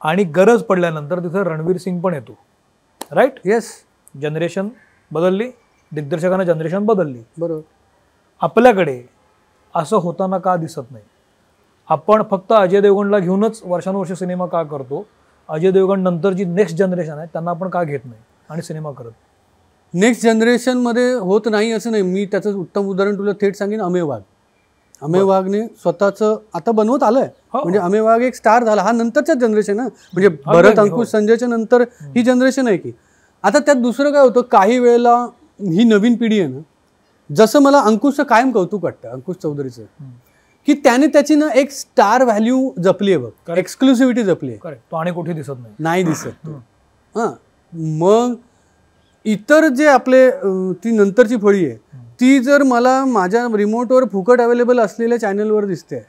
आणि गरज पडल्यानंतर तिथं रणवीर सिंग पण येतो. राईट? येस. जनरेशन बदलली, दिग्दर्शकांना जनरेशन बदलली. बरोबर. आपल्याकडे असं होताना का दिसत नाही? आपण फक्त अजय देवगणला घेऊनच वर्षानुवर्ष सिनेमा का करतो? अजय देवगण नंतर जी नेक्स्ट जनरेशन आहे त्यांना आपण का घेत नाही आणि सिनेमा करत? नेक्स्ट जनरेशनमध्ये होत नाही असं नाही. मी त्याचं उत्तम उदाहरण तुला थेट सांगेन, अमेय वाघ. अमेय वाघने स्वतःचं आता बनवत आलंय. म्हणजे अमेय वाघ एक स्टार झाला. हा नंतरच्याच जनरेशन आहे, म्हणजे भरत, अंकुश, संजयच्या नंतर ही जनरेशन आहे की. आता त्यात दुसरं काय होतं, काही वेळेला ही नवीन पिढी आहे ना, जसं मला अंकुशचं कायम कौतुक वाटतं, अंकुश चौधरीचं, की त्याने त्याची ना एक स्टार व्हॅल्यू जपली आहे बघ, एक्सक्लुसिव्हिटी जपली आहे. तो आणि कुठे दिसत नाही दिसत. हां, मग इतर जे आपले ती नंतरची फळी आहे ती जर मला माझ्या रिमोटवर फुकट अवेलेबल असलेल्या चॅनलवर दिसते,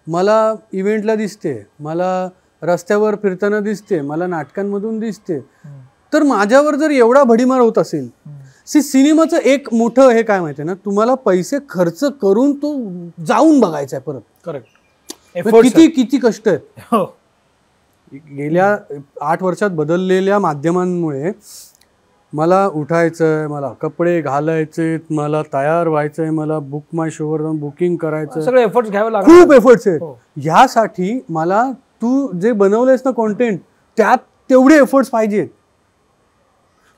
मला इव्हेंटला दिसते, मला रस्त्यावर फिरताना दिसते, मला नाटकांमधून दिसते, तर माझ्यावर जर एवढा भडीमार होत असेल. सिनेमाचं एक मोठं हे काय माहिती आहे ना, तुम्हाला पैसे खर्च करून तो जाऊन बघायचा आहे परत. करेक्ट. किती कष्ट आहेत. गेल्या 8 वर्षात बदललेल्या माध्यमांमुळे मला उठायचंय, मला कपडे घालायचे, मला तयार व्हायचंय, मला बुक माय शोवर जाऊन बुकिंग करायचं, सगळे एफर्ट्स घ्यावे लागतात. खूप एफर्ट्स आहेत. ह्यासाठी मला तू जे बनवलंयस ना कॉन्टेंट, त्यात तेवढे एफर्ट्स पाहिजेत.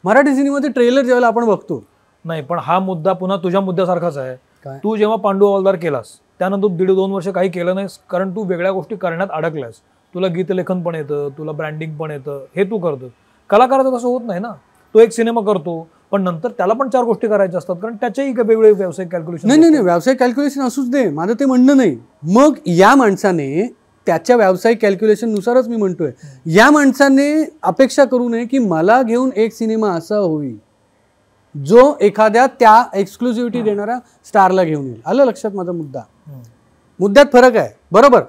मराठी सिनेमाचे ट्रेलर ज्यावेळेला आपण बघतो नाही, पण हा मुद्दा पुन्हा तुझ्या मुद्द्यासारखाच आहे. तू जेव्हा पांडू हवालदार केलास त्यानंतर 1.5-2 वर्ष काही केलं नाहीस, कारण तू वेगळ्या गोष्टी करण्यात अडकलास. तुला गीतलेखन पण येतं, तुला ब्रँडिंग पण येतं, हे तू करतो. कलाकाराचं तसं होत नाही ना. तो एक सिनेमा करतो पण नंतर त्याला पण 4 गोष्टी करायच्या असतात, कारण त्याच्याही वेगवेगळे व्यावसायिक कॅल्क्युलेशन. नाही, व्यावसायिक कॅल्क्युलेशन असूच दे, माझं ते म्हणणं नाही. मग या माणसाने त्याच्या व्यावसायिक कॅल्क्युलेशन नुसारच मी म्हणतोय, या माणसाने अपेक्षा करू नये की मला घेऊन एक सिनेमा असा होईल जो एखाद्या त्या एक्सक्लुसिव्हिटी देणाऱ्या स्टारला घेऊन येईल. आलं लक्षात माझा मुद्दा? मुद्द्यात फरक आहे. बरोबर,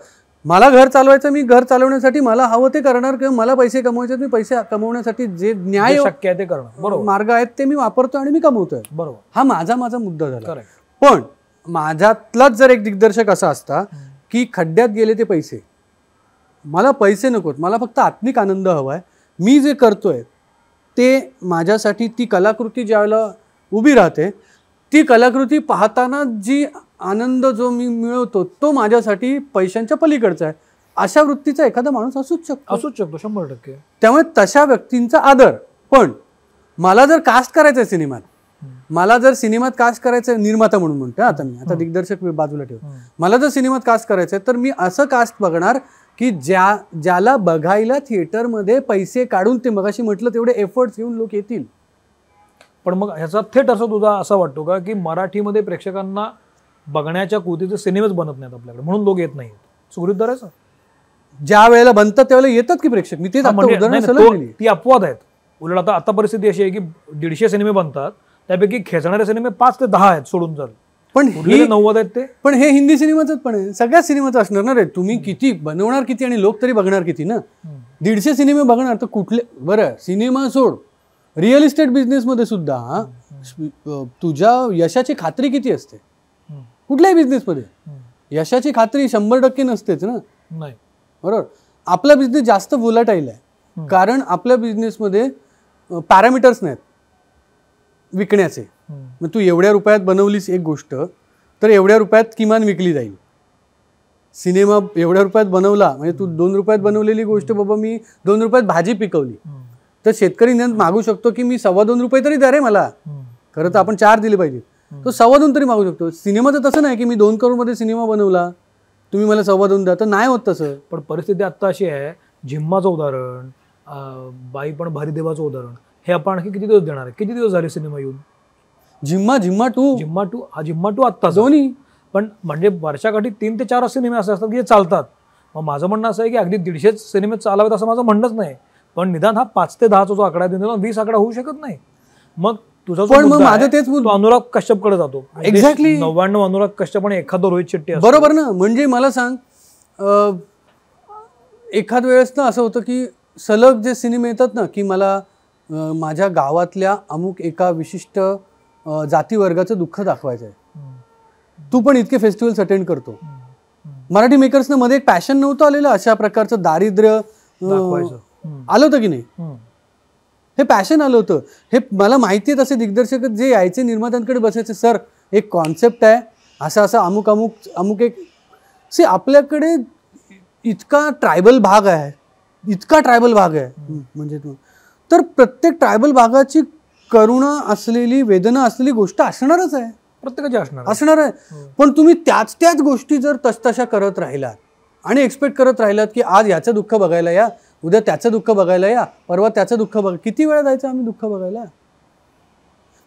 मला घर चालवायचं, मी घर चालवण्यासाठी मला हवं ते करणार, किंवा मला पैसे कमवायचे, मी पैसे कमवण्यासाठी जे न्याय शक्य आहे ते करणं, बरोबर, मार्ग आहेत ते मी वापरतो आणि मी कमवतोय. बरोबर. हा माझा मुद्दा झाला. पण माझ्यातलाच जर एक दिग्दर्शक असा असता की खड्ड्यात गेले ते पैसे, मला पैसे नकोत, मला फक्त आत्मिक आनंद हवाय, मी जे करतोय ते माझ्यासाठी ती कलाकृती ज्यावेळेला उभी राहते, ती कलाकृती पाहताना जी आनंद जो मी मिळवतो तो माझ्यासाठी पैशांच्या पलीकडचा आहे, अशा वृत्तीचा एखादा माणूस असूच शकतो 100%. त्यामुळे तशा व्यक्तींचा आदर. पण मला जर कास्ट करायचंय सिनेमात, मला जर सिनेमात कास्ट करायचंय, निर्माता म्हणून म्हणतो आता मी, आता दिग्दर्शक बाजूला ठेव, मला जर सिनेमात कास्ट करायचंय तर मी असं कास्ट बघणार की ज्याला बघायला थिएटरमध्ये पैसे काढून, ते मगाशी म्हटलं तेवढे एफर्ट्स घेऊन लोक येतील. पण मग ह्याचा थेट असं तुझा असा वाटतो का की मराठीमध्ये प्रेक्षकांना बघण्याच्या कृतीचे सिनेमाच बनत नाहीत आपल्याकडे, म्हणून लोक येत नाहीत? सुगृहित धरायचं, ज्या वेळेला बनतात त्यावेळेला येतात की प्रेक्षक. मी तेच ती अपवाद आहेत. उलट आता परिस्थिती अशी आहे की 150 सिनेमे बनतात, त्यापैकी खेचणारे सिनेमे 5 ते 10 आहेत सोडून जर, पण 90 आहेत ते. पण हे हिंदी सिनेमाच पण आहे, सगळ्याच सिनेमाचं असणार ना रे. तुम्ही किती बनवणार किती आणि लोक तरी बघणार किती ना. 150 सिनेमे बघणार तर कुठले, बरं सिनेमा सोड, रिअल इस्टेट बिझनेसमध्ये सुद्धा तुझ्या यशाची खात्री किती असते? कुठल्याही बिझनेसमध्ये यशाची खात्री 100% नसतेच ना. नाही, बरोबर. आपला बिझनेस जास्त व्होलाटाईल आहे कारण आपल्या बिझनेसमध्ये पॅरामीटर्स नाहीत विकण्याचे. मग तू एवढ्या रुपयात बनवलीस एक गोष्ट तर एवढ्या रुपयात किमान विकली जाईल. सिनेमा एवढ्या रुपयात बनवला म्हणजे तू 2 रुपयात बनवलेली गोष्ट, बाबा मी 2 रुपयात भाजी पिकवली तर शेतकरी मागू शकतो की मी 2.25 रुपये तरी द्या रे मला. खरं तर आपण 4 दिले पाहिजे, तो 2.25 तरी मागू शकतो. सिनेमाचं तसं नाही की मी 2 करोडमध्ये सिनेमा बनवला तुम्ही मला 2.25 द्या, तर नाही होत तसं. पण परिस्थिती आत्ता अशी आहे, झिम्माचं उदाहरण, बाई पण भारी देवाचं उदाहरण, हे आपण आणखी किती दिवस देणार आहे? किती दिवस झाले सिनेमा येऊन? झिम्मा 2 आत्ता दोन्ही. पण म्हणजे वर्षाकाठी 3 ते 4 सिनेमे असे असतात की जे चालतात. मग माझं म्हणणं असं आहे की अगदी 150 सिनेमे चालावेत असं माझं म्हणणंच नाही, पण निदान हा 5 ते 10चा जो आकडा आहे 20 आकडा होऊ शकत नाही. मग तुझा पण मग माझं तेच तो अनुराग कश्यपकडे जातो. एक्झॅक्टली 99 अनुराग कश्यप आणि एखादं रोहित शेट्टी. बरोबर ना. म्हणजे मला सांग, एखाद वेळेस ना असं होतं की सलग जे सिनेमे येतात ना की मला माझ्या गावातल्या अमुक एका विशिष्ट जाती वर्गाचं दुःख दाखवायचं आहे. तू पण इतके फेस्टिवल्स अटेंड करतो. मराठी मेकर्सनं मध्ये एक पॅशन नव्हतं आलेलं अशा प्रकारचं दारिद्र्य आलं होतं की नाही? हे पॅशन आलं होतं. हे मला माहिती आहे. तसे दिग्दर्शक जे यायचे निर्मात्यांकडे बसायचे, सर एक कॉन्सेप्ट आहे असं असं अमुक अमुक अमुक एक. सी आपल्याकडे इतका ट्रायबल भाग आहे, इतका ट्रायबल भाग आहे म्हणजे तर प्रत्येक ट्रायबल भागाची करुणा असलेली, वेदना असलेली गोष्ट असणारच आहे, प्रत्येकाची असणार आहे. पण तुम्ही त्याच गोष्टी जर तसतशा करत राहिलात आणि एक्सपेक्ट करत राहिलात की आज याचं दुःख बघायला या, उद्या त्याचं दुःख बघायला या, परवा त्याचं दुःख बघा, किती वेळा जायचं आम्ही दुःख बघायला?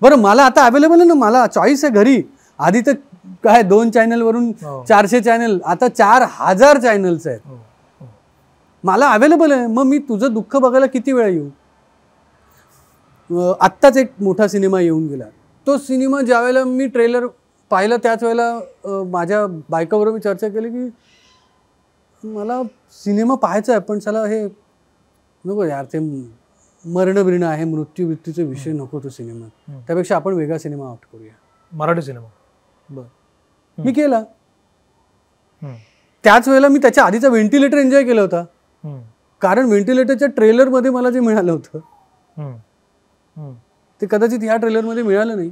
बरं मला आता अवेलेबल आहे ना, मला चॉईस आहे घरी. आधी तर काय 2 चॅनलवरून 400 चॅनल, आता 4000 चॅनल्स आहेत. मला अवेलेबल आहे. मग मी तुझं दुःख बघायला किती वेळा येऊ? आत्ताच एक मोठा सिनेमा येऊन गेला. तो सिनेमा ज्या वेळेला मी ट्रेलर पाहिलं त्याच वेळेला माझ्या बायकोबरोबर मी चर्चा केली की मला सिनेमा पाहायचा आहे पण चला हे नको यार, ते मरण बिरण आहे, मृत्यूचे विषय नको तो सिनेमा. त्यापेक्षा आपण वेगळा सिनेमा आउट करूया, मराठी सिनेमा. बरं मी केला. त्याच वेळेला मी त्याच्या आधीचा व्हेंटिलेटर एन्जॉय केला होता कारण व्हेंटिलेटरच्या ट्रेलरमध्ये मला जे मिळालं होतं ते कदाचित ह्या ट्रेलरमध्ये मिळालं नाही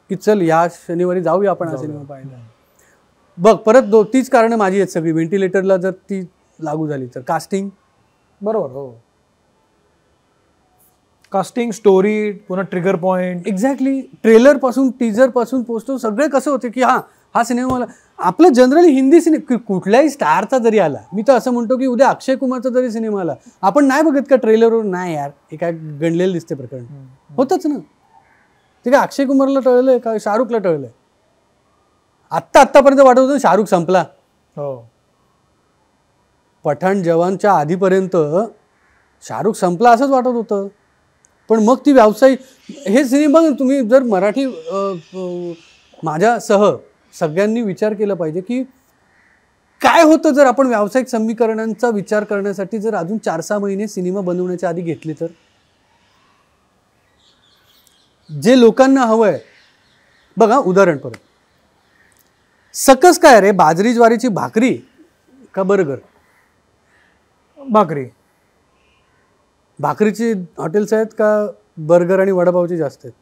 की चल या शनिवारी जाऊया आपण हा सिनेमा पाहायला. बघ परत तीच कारणं माझी आहेत सगळी. व्हेंटिलेटरला जर ती लागू झाली तर कास्टिंग, बरोबर, हो, कास्टिंग, स्टोरी, पुन्हा ट्रिगर पॉइंट. एक्झॅक्टली. ट्रेलर पासून, टीजर पासून, पोस्टर सगळे कसं होते की हा सिनेमा मला. आपलं जनरली हिंदी सिनेमा कुठल्याही स्टारचा जरी आला, मी तर असं म्हणतो की उद्या अक्षय कुमारचा जरी सिनेमा आला, आपण नाही बघत का ट्रेलरवर, नाही यार हे काय गणलेलं दिसते प्रकरण, होतच ना. ते काय अक्षय कुमारला टळलंय का शाहरुखला टळलंय? आत्तापर्यंत वाटत होतं शाहरुख संपला. हो, पठाण जवानच्या आधीपर्यंत शाहरुख संपला असंच वाटत होतं. पण मग ती व्यावसायिक हे सिनेमा तुम्ही जर मराठी माझ्यासह सगळ्यांनी विचार केला पाहिजे की काय होतं जर आपण व्यावसायिक समीकरणांचा विचार करण्यासाठी जर अजून 4-6 महिने सिनेमा बनवण्याच्या आधी घेतले तर. जे लोकांना हवं आहे बघा, उदाहरण परत, सकस काय रे, बाजरी ज्वारीची भाकरी का बर्गर? भाकरी. भाकरीची हॉटेल्स आहेत का बर्गर आणि वडापावची जास्त आहेत?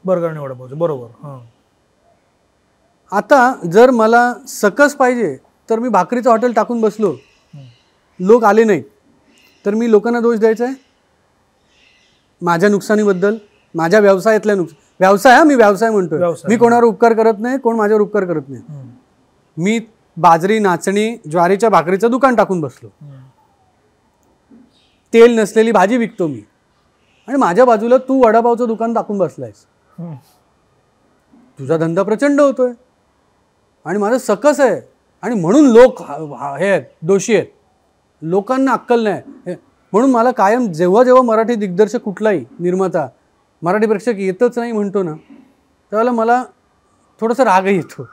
बर्गर आणि वडापावचे, बरोबर. आता जर मला सकस पाहिजे तर मी भाकरीचं हॉटेल टाकून बसलो, लोक आले नाही, तर मी लोकांना दोष द्यायचा आहे माझ्या नुकसानीबद्दल, माझ्या व्यवसायातल्या व्यवसाय, मी व्यवसाय म्हणतोय, मी कोणावर उपकार करत नाही, कोण माझ्यावर उपकार करत नाही. मी बाजरी, नाचणी, ज्वारीच्या भाकरीचं दुकान टाकून बसलो, तेल नसलेली भाजी विकतो मी, आणि माझ्या बाजूला तू वडापावचं दुकान टाकून बसलायस. तुझा धंदा प्रचंड होतोय आणि माझं सकस आहे, आणि म्हणून लोक हे आहेत, दोषी आहेत, लोकांना अक्कल नाही. म्हणून मला कायम जेव्हा मराठी दिग्दर्शक कुठलाही निर्माता मराठी प्रेक्षक येतच नाही म्हणतो ना, त्यावेळेला मला थोडासा रागही येतो.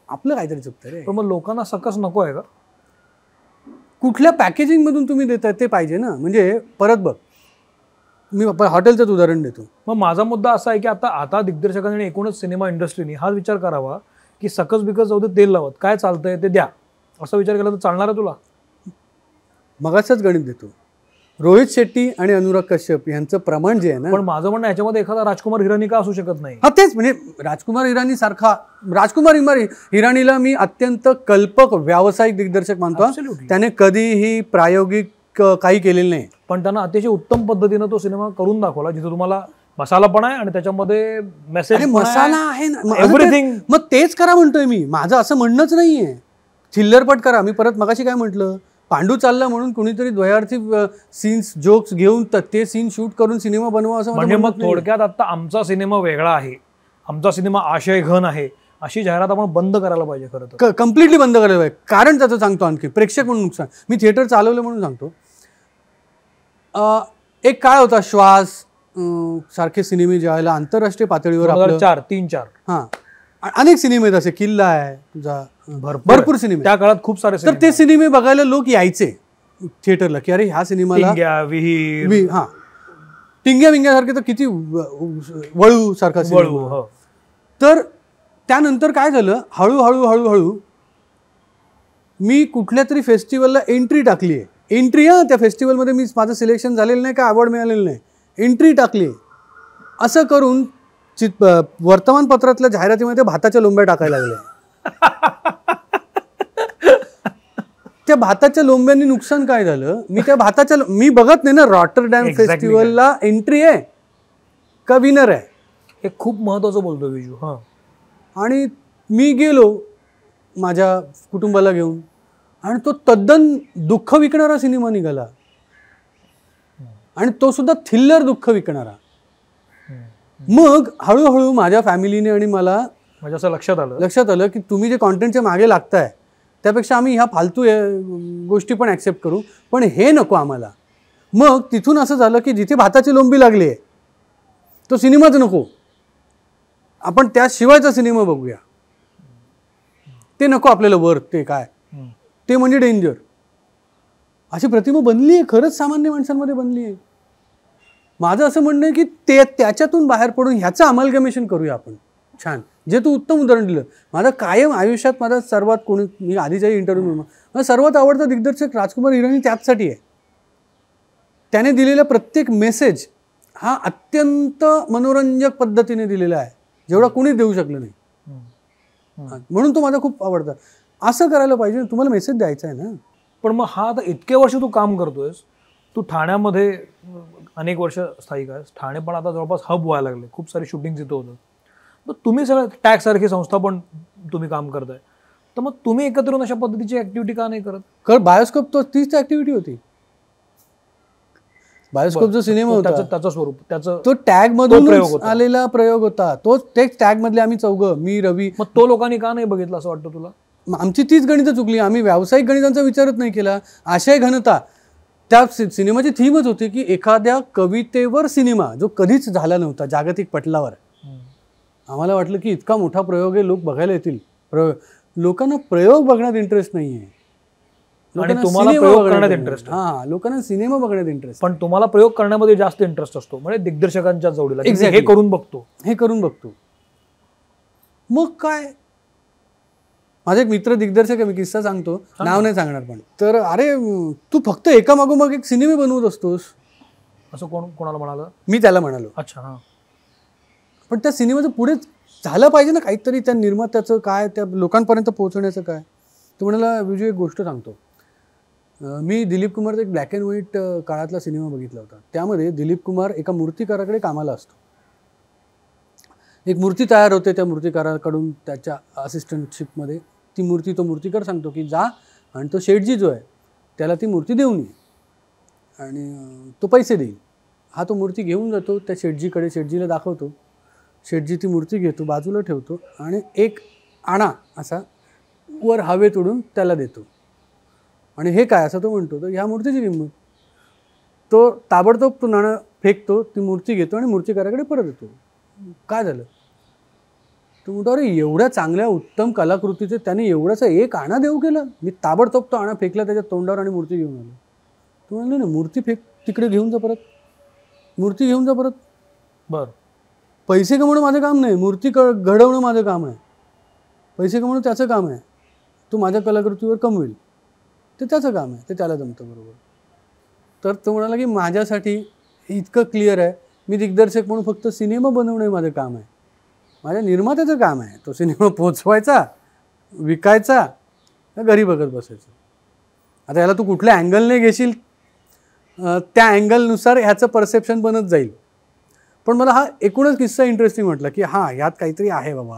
आपलं काहीतरी चुकतं रे. पण मग लोकांना सकस नको आहे का? कुठल्या पॅकेजिंगमधून तुम्ही देताय ते पाहिजे ना. म्हणजे परत बघ, मी हॉटेलचंच उदाहरण देतो. मग माझा मुद्दा असा आहे की आता दिग्दर्शकांनी एकूणच सिनेमा इंडस्ट्रीने हा विचार करावा की सकस बिकस जाऊ दे, तेल लावत, काय चालतंय ते द्या, असा विचार केला तर चालणार आहे तुला? मगाचंच गणित देतो. रोहित शेट्टी आणि अनुराग कश्यप यांचं प्रमाण जे आहे ना, पण माझं म्हणणं याच्यामध्ये एखादा राजकुमार हिरानी का असू शकत नाही? हा तेच म्हणजे राजकुमार हिराणीला मी अत्यंत कल्पक व्यावसायिक दिग्दर्शक मानतो. Absolutely. त्याने कधीही प्रायोगिक काही केलेलं नाही. पण त्यांना अतिशय उत्तम पद्धतीनं तो सिनेमा करून दाखवला, जिथे तुम्हाला मसाला पण आहे आणि त्याच्यामध्ये मेसेज मसाला आहे ना, एव्हरीथिंग. मग तेच करा म्हणतोय मी. माझं असं म्हणणंच नाहीये थिल्लरपट करा. मी परत मगाशी काय म्हटलं, पांडू चालला म्हणून कुणीतरी द्वयार्थी सीन्स जोक्स घेऊन ते सीन शूट करून सिनेमा बनवा असं म्हणजे मग थोडक्यात आता आमचा सिनेमा वेगळा आहे, आमचा सिनेमा आशय घन आहे, अशी जाहिरात आपण बंद करायला पाहिजे. खरं तर कम्प्लिटली बंद करायला पाहिजे. कारण त्याचं सांगतो आणखी, प्रेक्षक म्हणून नुकसान. मी थिएटर चालवलं म्हणून सांगतो. एक काळ होता श्वास सारखे सिनेमे ज्यावेळेला आंतरराष्ट्रीय पातळीवर 2004, 3-4 हां अनेक सिनेमे आहेत, असे किल्ला आहे तुझा, भरपूर सिनेमे त्या काळात खूप सारे. तर ते सिनेमे बघायला लोक यायचे थिएटरला की अरे ह्या सिनेमाला हां टिंग्या विंग्यासारखे तर किती वळू सारखा सिनेमा. तर त्यानंतर काय झालं, हळूहळू मी कुठल्या तरी फेस्टिवलला एंट्री टाकली आहे. त्या फेस्टिवलमध्ये मी माझं सिलेक्शन झालेलं नाही, का अवॉर्ड मिळालेलं नाही, एंट्री टाकली आहे. असं करून वर्तमानपत्रातल्या जाहिरातीमध्ये भाताच्या लोंब्या टाकायला लागल्या. त्या भाताच्या लोंब्यांनी नुकसान काय झालं, मी बघत नाही ना रॉटरडॅम फेस्टिवलला एंट्री आहे का विनर आहे. हे खूप महत्वाचं बोलतो विजू. हां आणि मी गेलो माझ्या कुटुंबाला घेऊन आणि तो तद्दन दुःख विकणारा सिनेमा निघाला, आणि तो सुद्धा थिल्लर दुःख विकणारा. मग हळूहळू माझ्या फॅमिलीने आणि मला म्हणजे असं लक्षात आलं की तुम्ही जे कॉन्टेंटच्या मागे लागताय त्यापेक्षा आम्ही ह्या फालतू गोष्टी पण ॲक्सेप्ट करू, पण हे नको आम्हाला. मग तिथून असं झालं की जिथे भाताची लोंबी लागली आहे तो सिनेमाच नको, आपण त्याशिवायचा सिनेमा बघूया. ते नको आपल्याला वर, ते काय ते म्हणजे डेंजर. अशी प्रतिमा बनली आहे, खरंच सामान्य माणसांमध्ये बनली आहे. माझं असं म्हणणं आहे की त्याच्यातून बाहेर पडून ह्याचं अमलगमेशन करूया आपण. छान, जे तू उत्तम उदाहरण दिलं. माझं कायम आयुष्यात माझा सर्वात मी आधीच्याही इंटरव्ह्यू मला सर्वात आवडता दिग्दर्शक राजकुमार हिराणी त्याचसाठी आहे. त्याने दिलेला प्रत्येक मेसेज हा अत्यंत मनोरंजक पद्धतीने दिलेला आहे, जेवढा कोणीच देऊ शकलं नाही. म्हणून तो माझा खूप आवडता. असं करायला पाहिजे, तुम्हाला मेसेज द्यायचा आहे ना. पण मग हा आता इतके वर्ष तू काम करतोयस, तू ठाण्यामध्ये अनेक वर्ष स्थायिक आहेस. ठाणे पण आता जवळपास हब व्हायला लागले, खूप सारे शूटिंग तिथं होतं. तर तुम्ही सगळं टॅग सारखी संस्था पण तुम्ही काम करताय, तर मग तुम्ही एकत्र येऊन अशा पद्धतीची ऍक्टिव्हिटी का नाही करत? बायोस्कोप तो तीच ऍक्टिव्हिटी होती. बायोस्कोप जो सिनेमा होता त्याचं स्वरूप, तो टॅग मधून आलेला प्रयोग होता. तोच तेच टॅग मधले आम्ही चौघं, मी, रवी. मग तो लोकांनी का नाही बघितला असं वाटतं तुला? आमची तीच गणितं चुकली. आम्ही व्यावसायिक गणितांचा विचारच नाही केला. आशय घनता त्या सिनेमाची थीमच होती की एखाद्या कवितेवर सिनेमा जो कधीच झाला नव्हता जागतिक पटलावर. आम्हाला वाटलं की इतका मोठा प्रयोग आहे, लोक बघायला येतील. लोकांना प्रयोग बघण्यात इंटरेस्ट नाहीये, तुम्हाला प्रयोग करण्यात इंटरेस्ट. हा, लोकांना सिनेमा बघण्यात इंटरेस्ट. पण तुम्हाला प्रयोग करण्यामध्ये जास्त इंटरेस्ट असतो, म्हणजे दिग्दर्शकांच्या जोडीला हे करून बघतो. मग काय, माझा एक मित्र दिग्दर्शक आहे, मी किस्सा सांगतो, नाव नाही सांगणार पण. तर अरे तू फक्त एका मागोमाग एक सिनेमे बनवत असतोस असं कोणाला म्हणाला? मी त्याला म्हणालो. अच्छा, हां. पण त्या सिनेमाचं पुढे झालं पाहिजे ना काहीतरी, त्या निर्मात्याचं काय, त्या लोकांपर्यंत पोहोचण्याचं काय. तो म्हणाला, विजू एक गोष्ट सांगतो, मी दिलीप कुमारचा एक ब्लॅक अँड व्हाईट काळातला सिनेमा बघितला होता. त्यामध्ये दिलीप कुमार एका मूर्तिकाराकडे कामाला असतो. एक मूर्ती तयार होते, त्या मूर्तिकाराकडून त्याच्या असिस्टंटशिपमध्ये ती मूर्ती, तो मूर्तिकार सांगतो की जा आणि तो शेठजी जो आहे त्याला ती मूर्ती देऊन ये आणि तो पैसे देईल. हा तो मूर्ती घेऊन जातो त्या शेठजीकडे, शेठजीला दाखवतो. शेठजी ती मूर्ती घेतो, बाजूला ठेवतो आणि एक आणा असा वर हवेत उडून त्याला देतो. आणि हे काय असं तो म्हणतो, तर ह्या मूर्तीची किंमत. तो ताबडतोब तो नाणं फेकतो, ती मूर्ती घेतो आणि मूर्तिकाराकडे परत येतो. काय झालं? तो म्हणतो, अरे एवढ्या चांगल्या उत्तम कलाकृतीचे त्याने एवढासा एक आणा देऊ केला. मी ताबडतोब तो आणा फेकला त्याच्या तोंडावर आणि मूर्ती घेऊन आलो. तो म्हणलं ना, मूर्ती फेक तिकडे घेऊन जा परत. मूर्ती घेऊन जा परत. बर. पैसे कमवणं माझं काम नाही, मूर्ती घडवणं माझं काम आहे. पैसे कमवणं त्याचं काम आहे. तो माझ्या कलाकृतीवर कमवेल, ते त्याचं काम आहे, ते त्याला जमतं बरोबर. तर तो म्हणाला की माझ्यासाठी इतकं क्लिअर आहे, मी दिग्दर्शक म्हणून फक्त सिनेमा बनवणं माझं काम आहे. माझ्या निर्मात्याचं काम आहे तो सिनेमा पोचवायचा, विकायचा, घरी बघत बसायचं. आता याला तू कुठल्या अँगलने घेशील त्या अँगलनुसार ह्याचं परसेप्शन बनत जाईल. पण मला हा एकूणच किस्सा इंटरेस्टिंग वाटला की हां ह्यात काहीतरी आहे बाबा.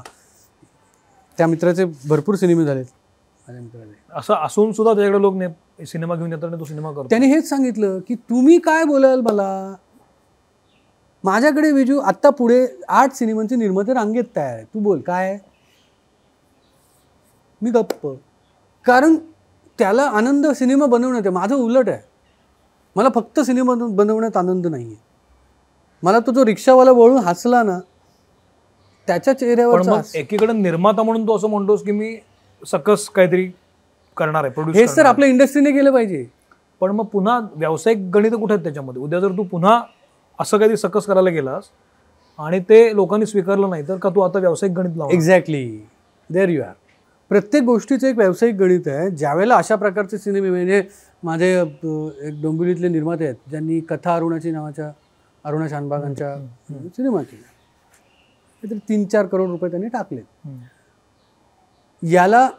त्या मित्राचे भरपूर सिनेमे झालेत माझ्या मित्राचे. असं असून सुद्धा त्याच्याकडे लोक सिनेमा घेऊन येतात आणि तो सिनेमा करतो. त्याने हेच सांगितलं की तुम्ही काय बोलाल मला, माझ्याकडे विजू आत्ता पुढे 8 सिनेमांचे निर्माते रांगेत तयार आहे, तू बोल काय. मी गप्प, कारण त्याला आनंद सिनेमा बनवण्यात आहे, माझं उलट आहे. मला फक्त सिनेमा बनवण्यात आनंद नाही आहे. मला तो जो रिक्षावाला वळून हसला ना त्याच्या चेहऱ्यावर. एकीकडे निर्माता म्हणून तो असं म्हणतोस की मी सकस काहीतरी करणार आहे, प्रोड्यूस. हेच तर आपल्या इंडस्ट्रीने केलं पाहिजे. पण मग पुन्हा व्यावसायिक गणित कुठे आहेत त्याच्यामध्ये. उद्या जर तू पुन्हा असं काहीतरी सकस करायला गेलास आणि ते लोकांनी स्वीकारलं नाही तर का तू आता व्यावसायिक गणित लावणार. Exactly, there you are. प्रत्येक गोष्टीचं एक व्यावसायिक गणित आहे. ज्यावेळेला अशा प्रकारचे सिनेमे, म्हणजे माझे एक डोंबिवलीतले निर्माते आहेत ज्यांनी कथा अरुणाची नावाच्या अरुणा शानबागांच्या सिनेमा केला, काहीतरी 3-4 करोड रुपये त्यांनी टाकले. याला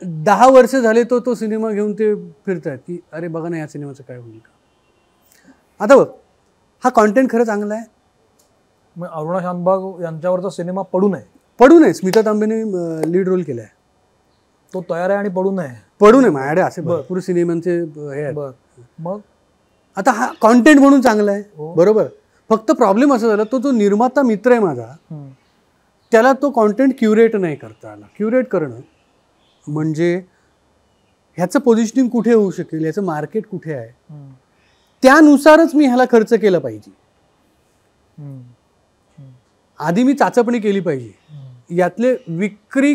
10 वर्ष झाले तो सिनेमा घेऊन ते फिरतायत की अरे बघा ना या सिनेमाचं काय होईल का. आता बघ, हा कॉन्टेंट खरं चांगला आहे. मग अरुणा शानबाग यांच्यावरचा सिनेमा पडू नये. स्मिता तांबेने लीड रोल केलाय, तो तयार आहे आणि पडू नये. माझ्याकडे असे भरपूर सिनेमांचे हे आहेत. मग आता हा कॉन्टेंट म्हणून चांगला आहे, बरोबर. फक्त प्रॉब्लेम असं झाला, तो जो निर्माता मित्र आहे माझा, त्याला तो कॉन्टेंट क्युरेट नाही करता आला. क्युरेट करणं म्हणजे ह्याचं पोझिशनिंग कुठे होऊ शकेल, ह्याचं मार्केट कुठे आहे, त्यानुसारच मी ह्याला खर्च केला पाहिजे. आधी मी चाचपणी केली पाहिजे. यातले विक्री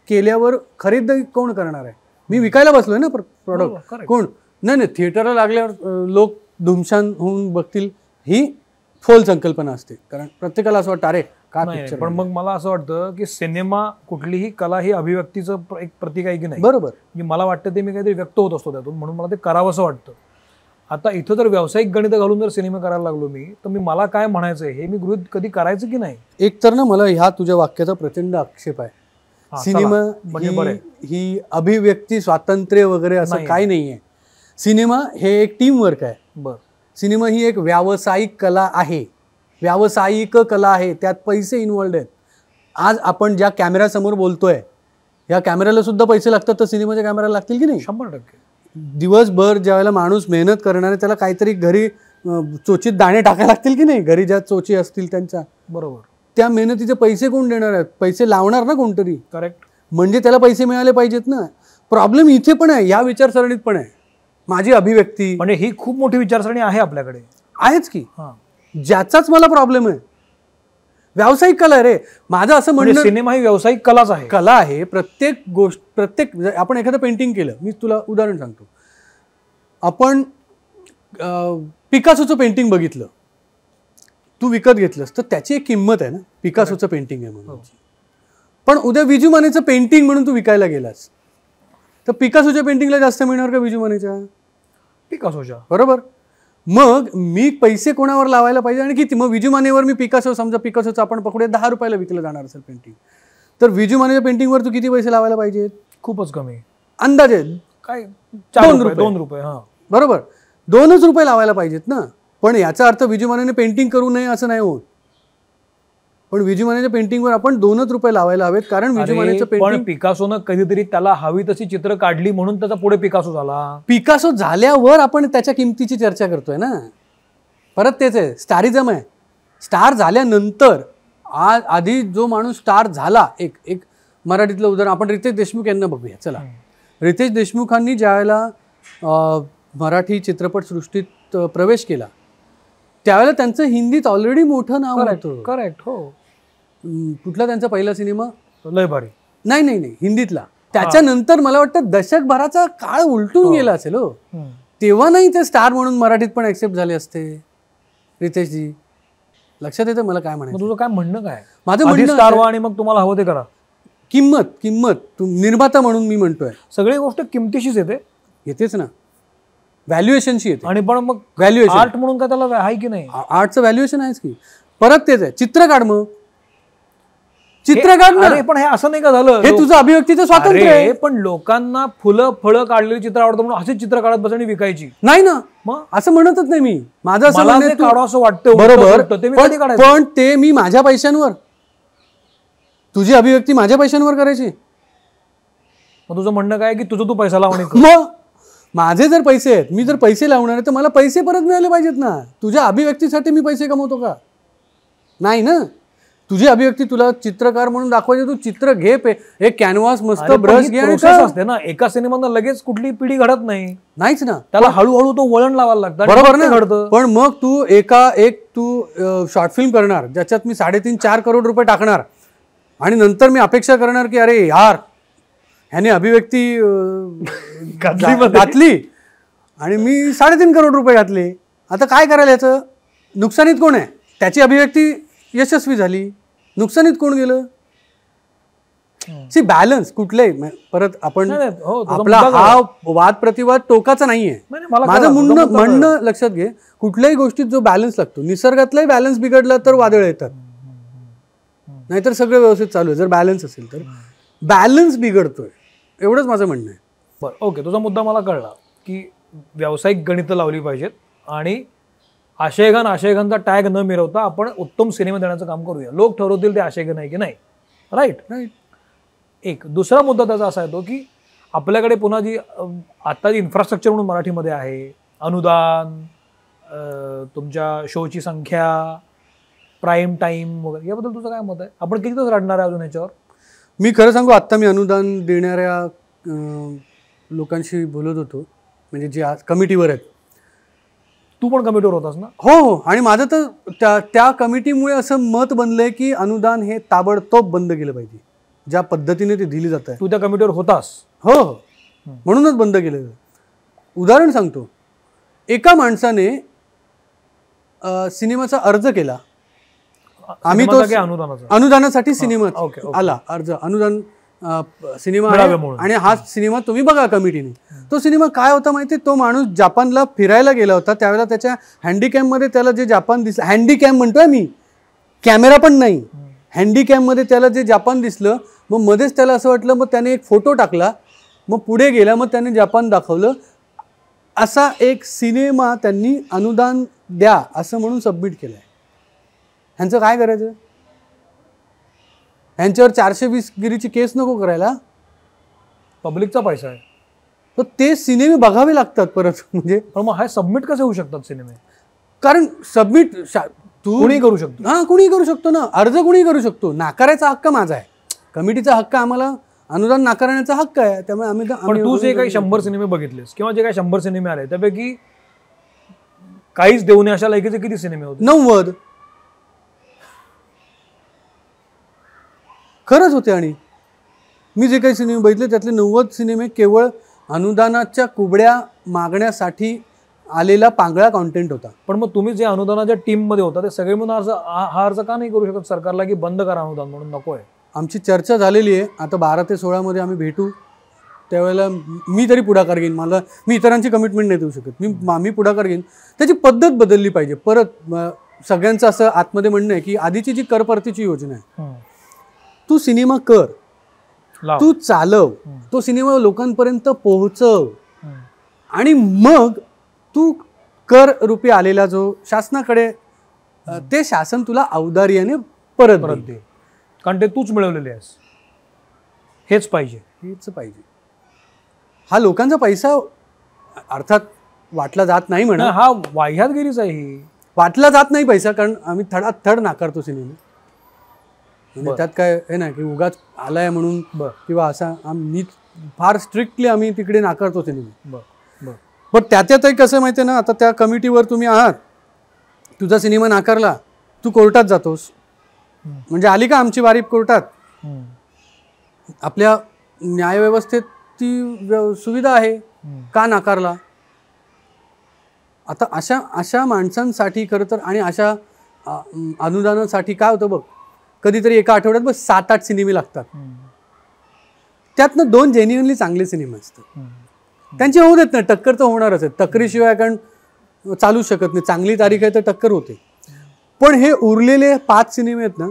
केल्यावर खरेदी कोण करणार आहे. मी विकायला बसलोय ना प्रॉडक्ट, कोण नाही. थिएटरला लागल्यावर लोक धुमशान होऊन बघतील, ही फोल संकल्पना असते. कारण प्रत्येकाला असं वाटतं अरे का पिक्चर. पण मग मला असं वाटतं की सिनेमा कुठलीही कला ही अभिव्यक्तीचं एक प्रतीक आहे की नाही. बरोबर. म्हणजे मला वाटतं ते मी काहीतरी व्यक्त होत असतो त्यातून, म्हणून मला ते करावंसं वाटतं. आता इथं जर व्यावसायिक गणित घालून जर सिनेमा करायला लागलो मी, तर मी मला काय म्हणायचं हे मी गृहीत कधी करायचं की नाही. एक तर ना मला ह्या तुझ्या वाक्याचा प्रचंड आक्षेप आहे. सिनेमा ही अभिव्यक्ती स्वातंत्र्य वगैरे असं काही नाही आहे. सिनेमा हे एक टीम वर्क आहे. बरं. सिनेमा ही एक व्यावसायिक कला आहे, व्यावसायिक कला आहे. त्यात पैसे इन्व्हॉल्ड आहेत. आज आपण ज्या कॅमेऱ्यासमोर बोलतोय, या कॅमेऱ्याला सुद्धा पैसे लागतात, तर सिनेमाच्या कॅमेऱ्याला लागतील की नाही. 100%. दिवसभर ज्यावेळेला माणूस मेहनत करणार आहे त्याला काहीतरी घरी चोचीत दाणे टाकायला लागतील की नाही, घरी ज्या चोची असतील त्यांच्या. बरोबर. त्या मेहनतीचे पैसे कोण देणार आहेत, पैसे लावणार ना कोणतरी. करेक्ट. म्हणजे त्याला पैसे मिळाले पाहिजेत ना. प्रॉब्लेम इथे पण आहे, या विचारसरणीत पण आहे. माझी अभिव्यक्ती म्हणजे ही खूप मोठी विचारसरणी आहे आपल्याकडे, आहेच की. ज्याचाच मला प्रॉब्लेम आहे. व्यावसायिक कला आहे रे माझं असं म्हणणं. सिनेमा ही व्यावसायिक कलाच आहे. कला आहे. प्रत्येक गोष्ट, प्रत्येक आपण एखादं पेंटिंग केलं, मी तुला उदाहरण सांगतो. आपण पिकासोचं पेंटिंग बघितलं, तू विकत घेतलंस, तर त्याची एक किंमत आहे ना. पिकासोचं पेंटिंग आहे म्हणून. पण उद्या विजू मानेचं पेंटिंग म्हणून तू विकायला गेलास, तर पिकासोच्या पेंटिंगला जास्त मिळणार का विजू मानेच्या? पिकासोच्या. बरोबर. मग मी पैसे कोणावर लावायला पाहिजे आणि किती. मग विजू मानेवर मी पिकासो, समजा पिकासोचं आपण पकडूया 10 रुपयाला विकलं जाणार असेल पेंटिंग, तर विजू मानेच्या पेंटिंगवर तू किती पैसे लावायला पाहिजेत? खूपच कमी. अंदाजे काय 2 रुपये. 2 रुपये. हां बरोबर. 2च रुपये लावायला पाहिजेत ना. पण याचा अर्थ विजू मानेने पेंटिंग करू नये असं नाही होत. पण विजू मानेच्या पेंटिंगवर आपण 2च रुपये लावायला हवेत. कारण विजू मानेचं पेंटिंग, पिकासोनं कधीतरी त्याला हवी तशी चित्र काढली म्हणून त्याचा पुढे पिकासो झाला. पिकासो झाल्यावर आपण त्याच्या किमतीची चर्चा करतोय ना. परत तेच आहे, स्टारिझम आहे. स्टार झाल्यानंतर, आधी जो माणूस स्टार झाला, एक मराठीतलं उदाहरण आपण रितेश देशमुख यांना बघूया. चला, रितेश देशमुखांनी ज्यावेळेला मराठी चित्रपटसृष्टीत प्रवेश केला, त्यावेळेला त्यांचं हिंदीत ऑलरेडी मोठं नाव होतं. करेक्ट. हो. कुठला त्यांचा पहिला सिनेमा? लय भारी. नाही, हिंदीतला. त्याच्यानंतर मला वाटतं दशकभराचा काळ उलटून गेला असेल. हो, तेव्हा नाही ते स्टार म्हणून मराठीत पण ऍक्सेप्ट झाले असते रितेशजी. लक्षात येतं मला काय मग म्हणायचं. तुझं काय म्हणणं काय? माझं आधी म्हणणं स्टार व्हा आणि मग तुम्हाला हवं ते करा. किंमत तू निर्माता म्हणून मी म्हणतोय सगळी गोष्ट किमतीशीच येते येतेच ना, व्हॅल्युएशनशी येते. आणि पण मग व्हॅल्युएशन आर्ट म्हणून काय त्याला आहे की नाही? आर्टचं व्हॅल्युएशन आहेच की. परत तेच आहे, चित्र काढ, मग चित्र काढ ना. अरे पण हे असं नाही का झालं? हे तुझं अभिव्यक्तीचं स्वातंत्र्य आहे. अरे पण लोकांना फुलं फळं काढलेली चित्र आवडतं म्हणून असेच चित्र काढत बसायची विकायची नाही ना, मग असं म्हणतच नाही मी. माझं असं मला म्हणणं ते आहे, काढावं असं वाटतं बरोबर, ते मी कधी काढायचं? पण ते मी माझ्या पैशांवर, तुझी अभिव्यक्ती माझ्या पैशांवर करायची. मग तुझं म्हणणं काय की तुझं तू पैसा लावणे मग माझे जर पैसे आहेत, मी जर पैसे लावणार आहे तर मला पैसे परत मिळाले पाहिजेत ना. तुझ्या अभिव्यक्तीसाठी मी पैसे कमवतो का? नाही ना. तुझी अभिव्यक्ती तुला चित्रकार म्हणून दाखवायची, तू चित्र घे, एक कॅनव्हास मस्त ब्रश घे आणि प्रोसेस असते ना. एका सिनेमानं लगेच कुठली पिढी घडत नाही. नाहीच ना, त्याला हळूहळू तो वळण लावायला लागतं. बरोबर ना. घडतं. पण मग तू तू शॉर्ट फिल्म करणार ज्याच्यात मी 3.5-4 करोड रुपये टाकणार आणि नंतर मी अपेक्षा करणार की अरे यार ह्याने अभिव्यक्ती घातली आणि मी 3.5 करोड रुपये घातले. आता काय करायला याचं? नुकसानीत कोण आहे? त्याची अभिव्यक्ती यशस्वी झाली, नुकसानीत कोण गेलं? सी बॅलन्स कुठलंही. परत आपण आपला हा वाद प्रतिवाद टोकाचा नाहीये. माझं म्हणणं लक्षात घे, कुठल्याही गोष्टीत जो बॅलन्स लागतो, निसर्गातलाही बॅलन्स बिघडला तर वादळ येतात, नाहीतर सगळं व्यवस्थित चालू आहे. जर बॅलन्स असेल तर बॅलन्स बिघडतोय, एवढंच माझं म्हणणं आहे. बरं, ओके, तुझा मुद्दा मला कळला की व्यावसायिक गणितं लावली पाहिजेत आणि आशयघांचा टॅग न मिरवता आपण उत्तम सिनेमा देण्याचं काम करूया. लोक ठरवतील ते आशयघन आहे की नाही. राईट. एक दुसरा मुद्दा त्याचा असा येतो की आपल्याकडे पुन्हा जी आता जी इन्फ्रास्ट्रक्चर म्हणून मराठीमध्ये आहे, अनुदान, तुमच्या शोची संख्या, प्राईम टाईम वगैरे, याबद्दल तुझं काय मत आहे? आपण किती दिवस रडणार आहे अजून याच्यावर? मी खरं सांगू, आत्ता मी अनुदान देणाऱ्या लोकांशी बोलत होतो, म्हणजे जे आज कमिटीवर आहेत. तू पण कमिटीवर होतास ना? हो. आणि माझं तर त्या कमिटीमुळे असं मत बनलंय की अनुदान हे ताबडतोब बंद केलं पाहिजे, ज्या पद्धतीने ते दिली जात आहे. तू त्या कमिटीवर होतास? हो, म्हणूनच बंद केलं. उदाहरण सांगतो, एका माणसाने सिनेमाचा अर्ज केला. आम्ही तो अनुदानासाठी सिनेमा आला अर्ज, अनुदान सिनेमा आणि हा सिनेमा तुम्ही बघा कमिटीने. तो सिनेमा काय होता माहिती? तो माणूस जापानला फिरायला गेला होता. त्यावेळेला त्याच्या हँडीकॅममध्ये त्याला जे जापान दिसलं, हँडीकॅम म्हणतोय मी, कॅमेरा पण नाही, हँडीकॅममध्ये त्याला जे जापान दिसलं, मग मध्येच त्याला असं वाटलं, मग त्याने एक फोटो टाकला, मग पुढे गेला, मग त्याने जापान दाखवलं. असा एक सिनेमा त्यांनी अनुदान द्या असं म्हणून सबमिट केलाय. ह्यांचं काय करायचं? ह्यांच्यावर 420 गिरीची केस नको करायला? पब्लिकचा पैसा आहे, तर ते सिनेमे बघावे लागतात परत. म्हणजे पण मग हा सबमिट कसे होऊ शकतात सिनेमे? कारण सबमिट तू कुणी करू शकतो. हां, कुणी करू शकतो ना, अर्ज कुणी करू शकतो. नाकारायचा हक्क माझा आहे, कमिटीचा हक्क, आम्हाला अनुदान नाकारण्याचा हक्क आहे. त्यामुळे आम्ही पण तू जे काही 100 सिनेमे बघितलेस किंवा जे काही 100 सिनेमे आले त्यापैकी काहीच देऊ नये अशा लायकीचे किती सिनेमे होते? 90 खरंच होते. आणि मी जे काही सिनेमे बघितले त्यातले 90 सिनेमे केवळ अनुदानाच्या कुबड्या मागण्यासाठी आलेला पांगळा कॉन्टेंट होता. पण मग तुम्ही जे अनुदानाच्या टीममध्ये होता ते सगळे म्हणून हा अर्ज का नाही करू शकत सरकारला की बंद करा अनुदान म्हणून? नको आहे. आमची चर्चा झालेली आहे. आता 12 ते 16 मध्ये आम्ही भेटू, त्यावेळेला मी तरी पुढाकार घेईन. मी इतरांची कमिटमेंट नाही देऊ शकत. मी पुढाकार घेईन. त्याची पद्धत बदलली पाहिजे. परत सगळ्यांचं असं आतमध्ये म्हणणं आहे की आधीची जी कर परतीची योजना आहे, तू सिनेमा कर, तू चालव, तो सिनेमा लोकांपर्यंत पोहोचव आणि मग तू कर रूपी आलेला जो शासनाकडे, ते शासन तुला औदार्याने परत दे. कारण ते तूच मिळवलेले आहेस. हेच पाहिजे. हा लोकांचा पैसा अर्थात वाटला जात नाही म्हणा. हा वाह्यातगिरीच आहे ही. वाटला जात नाही पैसा, कारण आम्ही थड नाकारतो सिनेमा. म्हणजे त्यात काय हे नाही की उगाच आलाय म्हणून किंवा असा. मी फार स्ट्रिक्टली आम्ही तिकडे नाकारतो सिनेमा. पण त्यातही कसं माहिती आहे ना, आता त्या कमिटीवर तुम्ही आहात, तुझा सिनेमा नाकारला, तू कोर्टात जातोस. म्हणजे आली का आमची बारी कोर्टात? आपल्या न्यायव्यवस्थेत ती सुविधा आहे. का नाकारला? आता अशा माणसांसाठी खरं तर आणि अशा अनुदानासाठी काय होतं बघ, कधीतरी एका आठवड्यात बस 7-8 सिनेमे लागतात. त्यातनं 2 जेन्युइनली चांगले सिनेमे असतात. त्यांची होऊ देत नाही, टक्कर तर होणारच आहे. टक्करीशिवाय कारण चालू शकत नाही. चांगली तारीख आहे तर टक्कर होते. पण हे उरलेले 5 सिनेमे आहेत ना,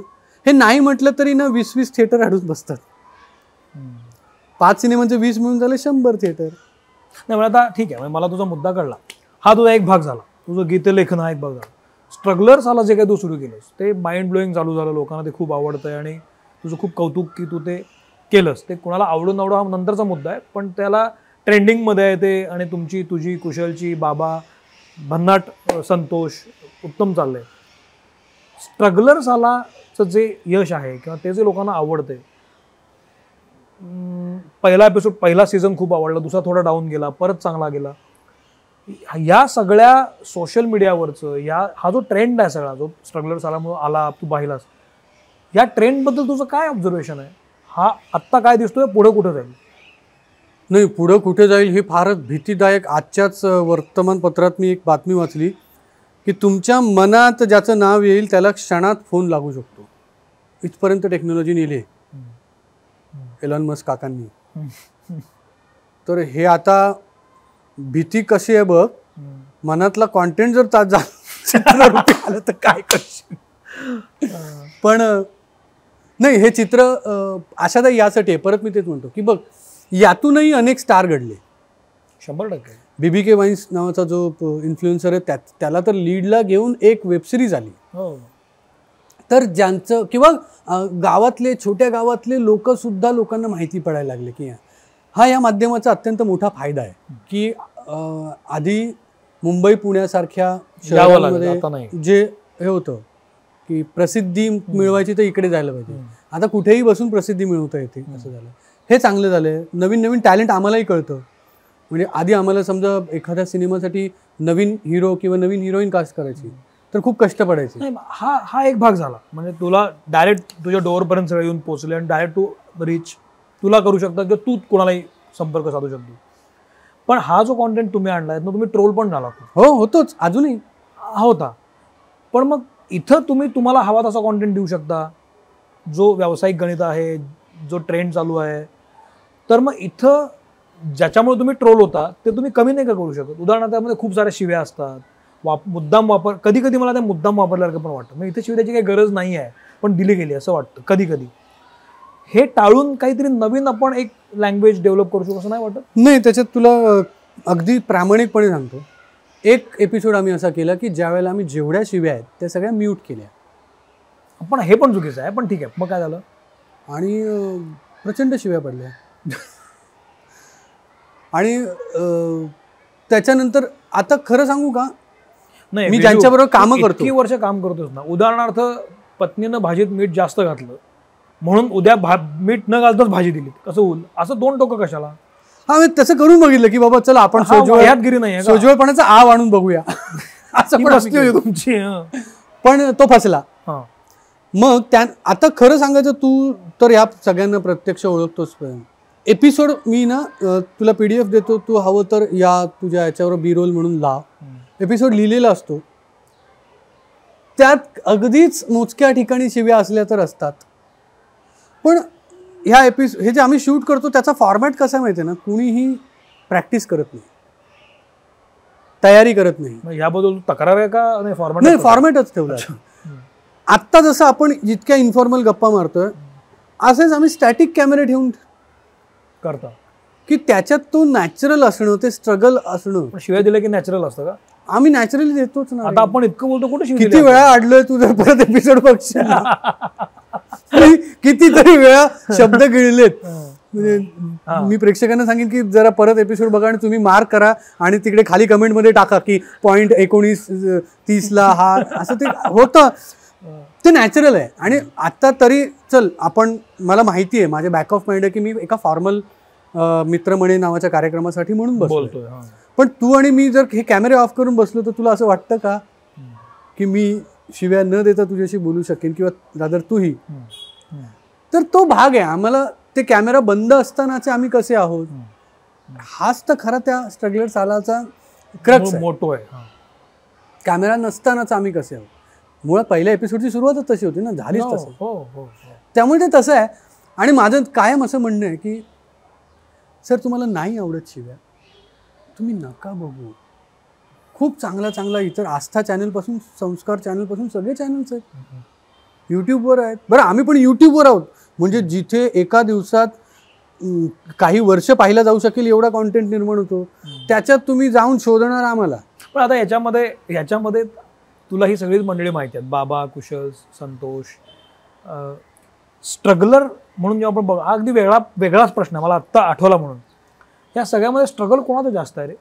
हे नाही म्हटलं तरी ना 20-20 थिएटर अडून बसतात. 5 सिनेमांचे 20 मिळून झाले 100 थिएटर. नाही मला आता ठीक आहे, म्हणजे मला तुझा मुद्दा कळला. हा तुझा एक भाग झाला, तुझं गीतलेखन हा एक भाग झाला. स्ट्रगलर्स आला जे काही तू सुरू केलंस ते माइंड ब्लोईंग चालू झालं, लोकांना ते खूप आवडतंय आणि तुझं खूप कौतुक की तू ते केलंस. ते कुणाला आवडून हा नंतरचा मुद्दा आहे, पण त्याला ट्रेंडिंगमध्ये आहे ते. आणि तुझी कुशलची बाबा भन्नाट संतोष उत्तम चाललंय. स्ट्रगलर्स आलाचं जे यश आहे किंवा ते जे लोकांना आवडते, पहिला एपिसोड पहिला सीझन खूप आवडला, दुसरा थोडा डाऊन गेला, परत चांगला गेला. या सगळ्या सोशल मीडियावरचं हा जो ट्रेंड आहे सगळा, जो स्ट्रगलर्स आला तू पाहिलास, या ट्रेंडबद्दल तुझं काय ऑब्झर्वेशन आहे? हा आत्ता काय दिसतोय, पुढे कुठे जाईल? नाही, पुढं कुठे जाईल हे फारच भीतीदायक. आजच्याच वर्तमानपत्रात मी एक बातमी वाचली की तुमच्या मनात ज्याचं नाव येईल त्याला क्षणात फोन लागू शकतो, इथपर्यंत टेक्नॉलॉजी नेली आहे एलॉन मस्क काकांनी. तर हे आता भीती कशी आहे बघ, मनातला कॉन्टेंट जर आलं तर काय करशील. पण नाही, हे चित्र आशादायी यासाठी आहे, परत मी तेच म्हणतो की बघ यातूनही अनेक स्टार घडले. 100%. BBK वाईन्स नावाचा जो इन्फ्लुएन्सर आहे त्याला तर लीडला घेऊन एक वेबसिरीज आली. तर ज्यांचं किंवा गावातले छोट्या गावातले लोकसुद्धा लोकांना माहिती पडायला लागले की हा या माध्यमाचा अत्यंत मोठा फायदा आहे. की आधी मुंबई पुण्यासारख्या शहरांमध्ये जे हे होतं की प्रसिद्धी मिळवायची तर इकडे जायला पाहिजे, आता कुठेही बसून प्रसिद्धी मिळवता येते असं झालं. हे चांगलं झालंय. नवीन नवीन टॅलेंट आम्हालाही कळतं. म्हणजे आधी आम्हाला समजा एखाद्या सिनेमासाठी नवीन हिरो किंवा नवीन हिरोईन कास्ट करायची तर खूप कष्ट पडायचे. हा एक भाग झाला, म्हणजे तुला डायरेक्ट तुझ्या डोअरपर्यंत सगळे येऊन पोहोचले आणि डायरेक्ट तू रीच तुला करू शकता किंवा तू कोणालाही संपर्क साधू शकतो. पण हा जो कॉन्टेंट तुम्ही आणलाय ना, तुम्ही ट्रोल पण झाला. हो, होतोच, अजूनही होता. पण मग इथं तुम्हाला हवा तसा कॉन्टेंट देऊ शकता जो व्यावसायिक गणित आहे, जो ट्रेंड चालू आहे. तर मग इथं ज्याच्यामुळे तुम्ही ट्रोल होता ते तुम्ही कमी नाही का करू शकत? उदाहरणार्थ त्यामध्ये खूप साऱ्या शिव्या असतात, मुद्दाम वापर, कधी कधी मला त्या मुद्दाम वापरल्यासारखं पण वाटतं. मग इथे शिव्याची काही गरज नाही आहे पण दिली गेली असं वाटतं कधी कधी. हे टाळून काहीतरी नवीन आपण एक लँग्वेज डेव्हलप करू शकतो असं नाही वाटत? नाही, त्याच्यात तुला अगदी प्रामाणिकपणे सांगतो, एक एपिसोड आम्ही असा केला की ज्या वेळेला आम्ही जेवढ्या शिव्या आहेत त्या सगळ्या म्यूट केल्या. पण हे पण चुकीचं आहे. पण ठीक आहे, मग काय झालं? आणि प्रचंड शिव्या पडल्या. आणि त्याच्यानंतर आता खरं सांगू का, नाही मी ज्यांच्याबरोबर कामं करतो, इतकी वर्ष काम करतोस ना, उदाहरणार्थ पत्नीनं भाजीत मीठ जास्त घातलं म्हणून उद्या मीठ न घालताच भाजी दिली, कसं होईल? असं दोन टोकं कशाला? हा, मी तसं करून बघितलं की बाबा चला आपण यादगिरी नाही, सोजवळपणाचा आव आणून बघूया असं पण तुमची. पण तो फसला. मग आता खरं सांगायचं, तू तर ह्या सगळ्यांना प्रत्यक्ष ओळखतोस. एपिसोड मी ना तुला PDF देतो, तू हवं तर या तुझ्या याच्यावर B-roll म्हणून लाव. एपिसोड लिहिलेला असतो, त्यात अगदीच मोजक्या ठिकाणी शिव्या असल्या तर असतात. पण ह्या हे जे आम्ही शूट करतो त्याचा फॉर्मॅट कसा माहिती आहे ना, कुणीही प्रॅक्टिस करत नाही, तयारी करत नाही. याबद्दल तक्रार आहे का? नाही, फॉर्मॅटच ठेवला. आत्ता जसं आपण जितक्या इन्फॉर्मल गप्पा मारतोय असेच आम्ही स्टॅटिक कॅमेरे ठेवून करता की त्याच्यात तो नॅचरल असणं, ते स्ट्रगल असणं. शिवाय दिलं की नॅचरल असतं का? आम्ही नॅचरली देतोच ना. आता आपण इतकं बोलतो, कुठे किती वेळा अडलोय तू जर परत एपिसोड बघशील कितीतरी वेळा शब्द गिळलेत. म्हणजे मी प्रेक्षकांना सांगेन की जरा परत एपिसोड बघा आणि तुम्ही मार्क करा आणि तिकडे खाली कमेंटमध्ये टाका की .19-30 हा, असं ते होतं. ते नॅचरल आहे. आणि आता तरी चल आपण, मला माहिती आहे, माझ्या बॅक ऑफ माइंड आहे की मी एका फॉर्मल मित्रमणे नावाच्या कार्यक्रमासाठी म्हणून बसलोय. पण तू आणि मी जर हे कॅमेरे ऑफ करून बसलो तर तुला असं वाटतं का की मी शिव्या न देता तुझ्याशी बोलू शकेन किंवा दादर तूही? तर तो भाग आहे आम्हाला. ते कॅमेरा बंद असतानाचे आम्ही कसे आहोत, हाच तर खरा त्या स्ट्रगलर सालाचा क्रक्स आहे. मोठो आहे. कॅमेरा नसतानाच आम्ही कसे आहोत. मुळात पहिल्या एपिसोडची सुरुवातच तशी होती ना, झालीच तसं. हो. त्यामुळे ते तसं आहे. आणि माझं कायम असं म्हणणं आहे की सर तुम्हाला नाही आवडत शिव्या, तुम्ही नका बघू. खूप चांगला इतर आस्था चॅनलपासून, संस्कार चॅनलपासून सगळे चॅनल्स आहेत, यूट्यूबवर आहेत. बरं आम्ही पण यूट्यूबवर आहोत, म्हणजे जिथे एका दिवसात काही वर्ष पाहिला जाऊ शकेल एवढा कॉन्टेंट निर्माण होतो, त्याच्यात तुम्ही जाऊन शोधणार आम्हाला. पण आता ह्याच्यामध्ये तुला ही सगळीच मंडळी माहिती आहेत, बाबा, कुशल, संतोष. स्ट्रगलर म्हणून जेव्हा आपण हा अगदी वेगळाच प्रश्न आहे, मला आत्ता आठवला म्हणून. या सगळ्यामध्ये स्ट्रगल कोणाचं जास्त आहे रे?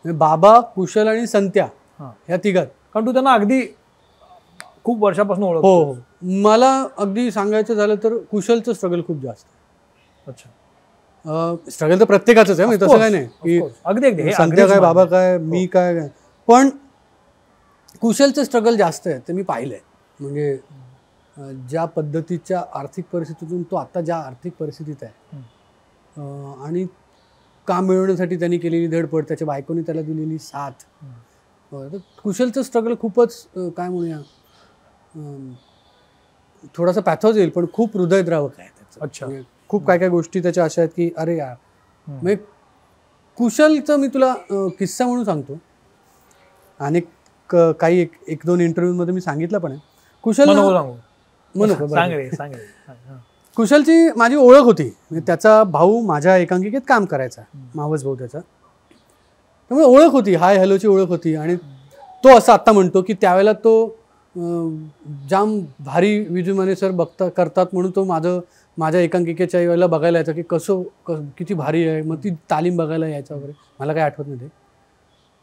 बाबा, कुशल आणि संत्या, ह्या तिघात. कारण तू त्यांना अगदी खूप वर्षापासून ओळखतो. हो, मला अगदी सांगायचं झालं तर कुशलचं स्ट्रगल खूप जास्त. अच्छा. स्ट्रगल तर प्रत्येकाचंच आहे, म्हणजे तसं काय नाही की अगदी संध्या काय, बाबा काय, मी काय. पण कुशलचं स्ट्रगल जास्त आहे, ते मी पाहिलंय. म्हणजे ज्या पद्धतीच्या आर्थिक परिस्थितीतून तो आता ज्या आर्थिक परिस्थितीत आहे, आणि काम मिळवण्यासाठी त्यांनी केलेली धडपड, त्याच्या बायकोने त्याला दिलेली साथ, कुशलचं स्ट्रगल खूपच काय म्हणूया, थोडासा पॅथॉज येईल पण खूप हृदयद्रावक आहे त्याचं. अच्छा. खूप काय गोष्टी त्याच्या अशा आहेत की अरे यार. म्हणजे कुशलचं मी तुला किस्सा म्हणून सांगतो, आणि काही एक दोन इंटरव्ह्यूमध्ये मी सांगितलं पण आहे. कुशलची माझी ओळख होती, त्याचा भाऊ माझ्या एकांकिकेत काम करायचा, मावस भाऊ त्याचा, त्यामुळे ओळख होती, हाय हॅलोची ओळख होती. आणि तो असं आत्ता म्हणतो की त्यावेळेला तो जाम भारी विजू माने सर करतात म्हणून तो माझ्या एकांकिकेच्या वेळेला बघायला यायचा की किती भारी आहे, मग ती तालीम बघायला यायचा वगैरे, मला काय आठवत नाही ते.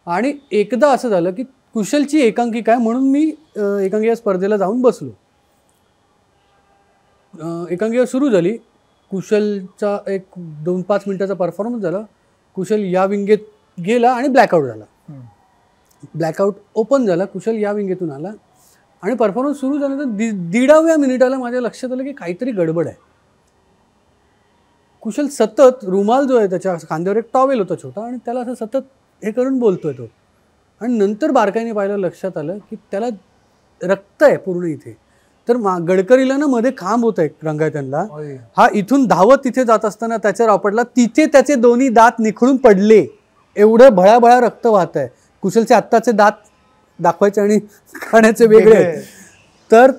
आणि एकदा असं झालं की कुशलची एकांकिका आहे म्हणून मी एकांकिका स्पर्धेला जाऊन बसलो. एकांकिका सुरू झाली, कुशलचा एक 2-5 मिनिटाचा परफॉर्मन्स झाला, कुशल या विंगेत गेला आणि ब्लॅकआउट झाला. ब्लॅकआउट ओपन झाला, कुशल या विंगेतून आला आणि परफॉर्मन्स सुरू झाल्यानंतर 1.5व्या मिनिटाला माझ्या लक्षात आलं की काहीतरी गडबड आहे. कुशल सतत रुमाल जो आहे त्याच्या खांद्यावर एक टॉवेल होता छोटा, आणि त्याला असं सतत हे करून बोलतोय तो. आणि नंतर बारकाईने पाहिलं, लक्षात आलं की त्याला रक्त आहे पूर्ण इथे. तर गडकरीला ना मध्ये खांब होत आहे रंगायतनला, हा इथून धावत तिथे जात असताना त्याच्यावर आपटला, तिथे त्याचे दोन्ही दात निखळून पडले, एवढं भळाभळा रक्त वाहत आहे. कुशलचे आत्ताचे दात दाखवायचे आणि खाण्याचे वेगळे, तर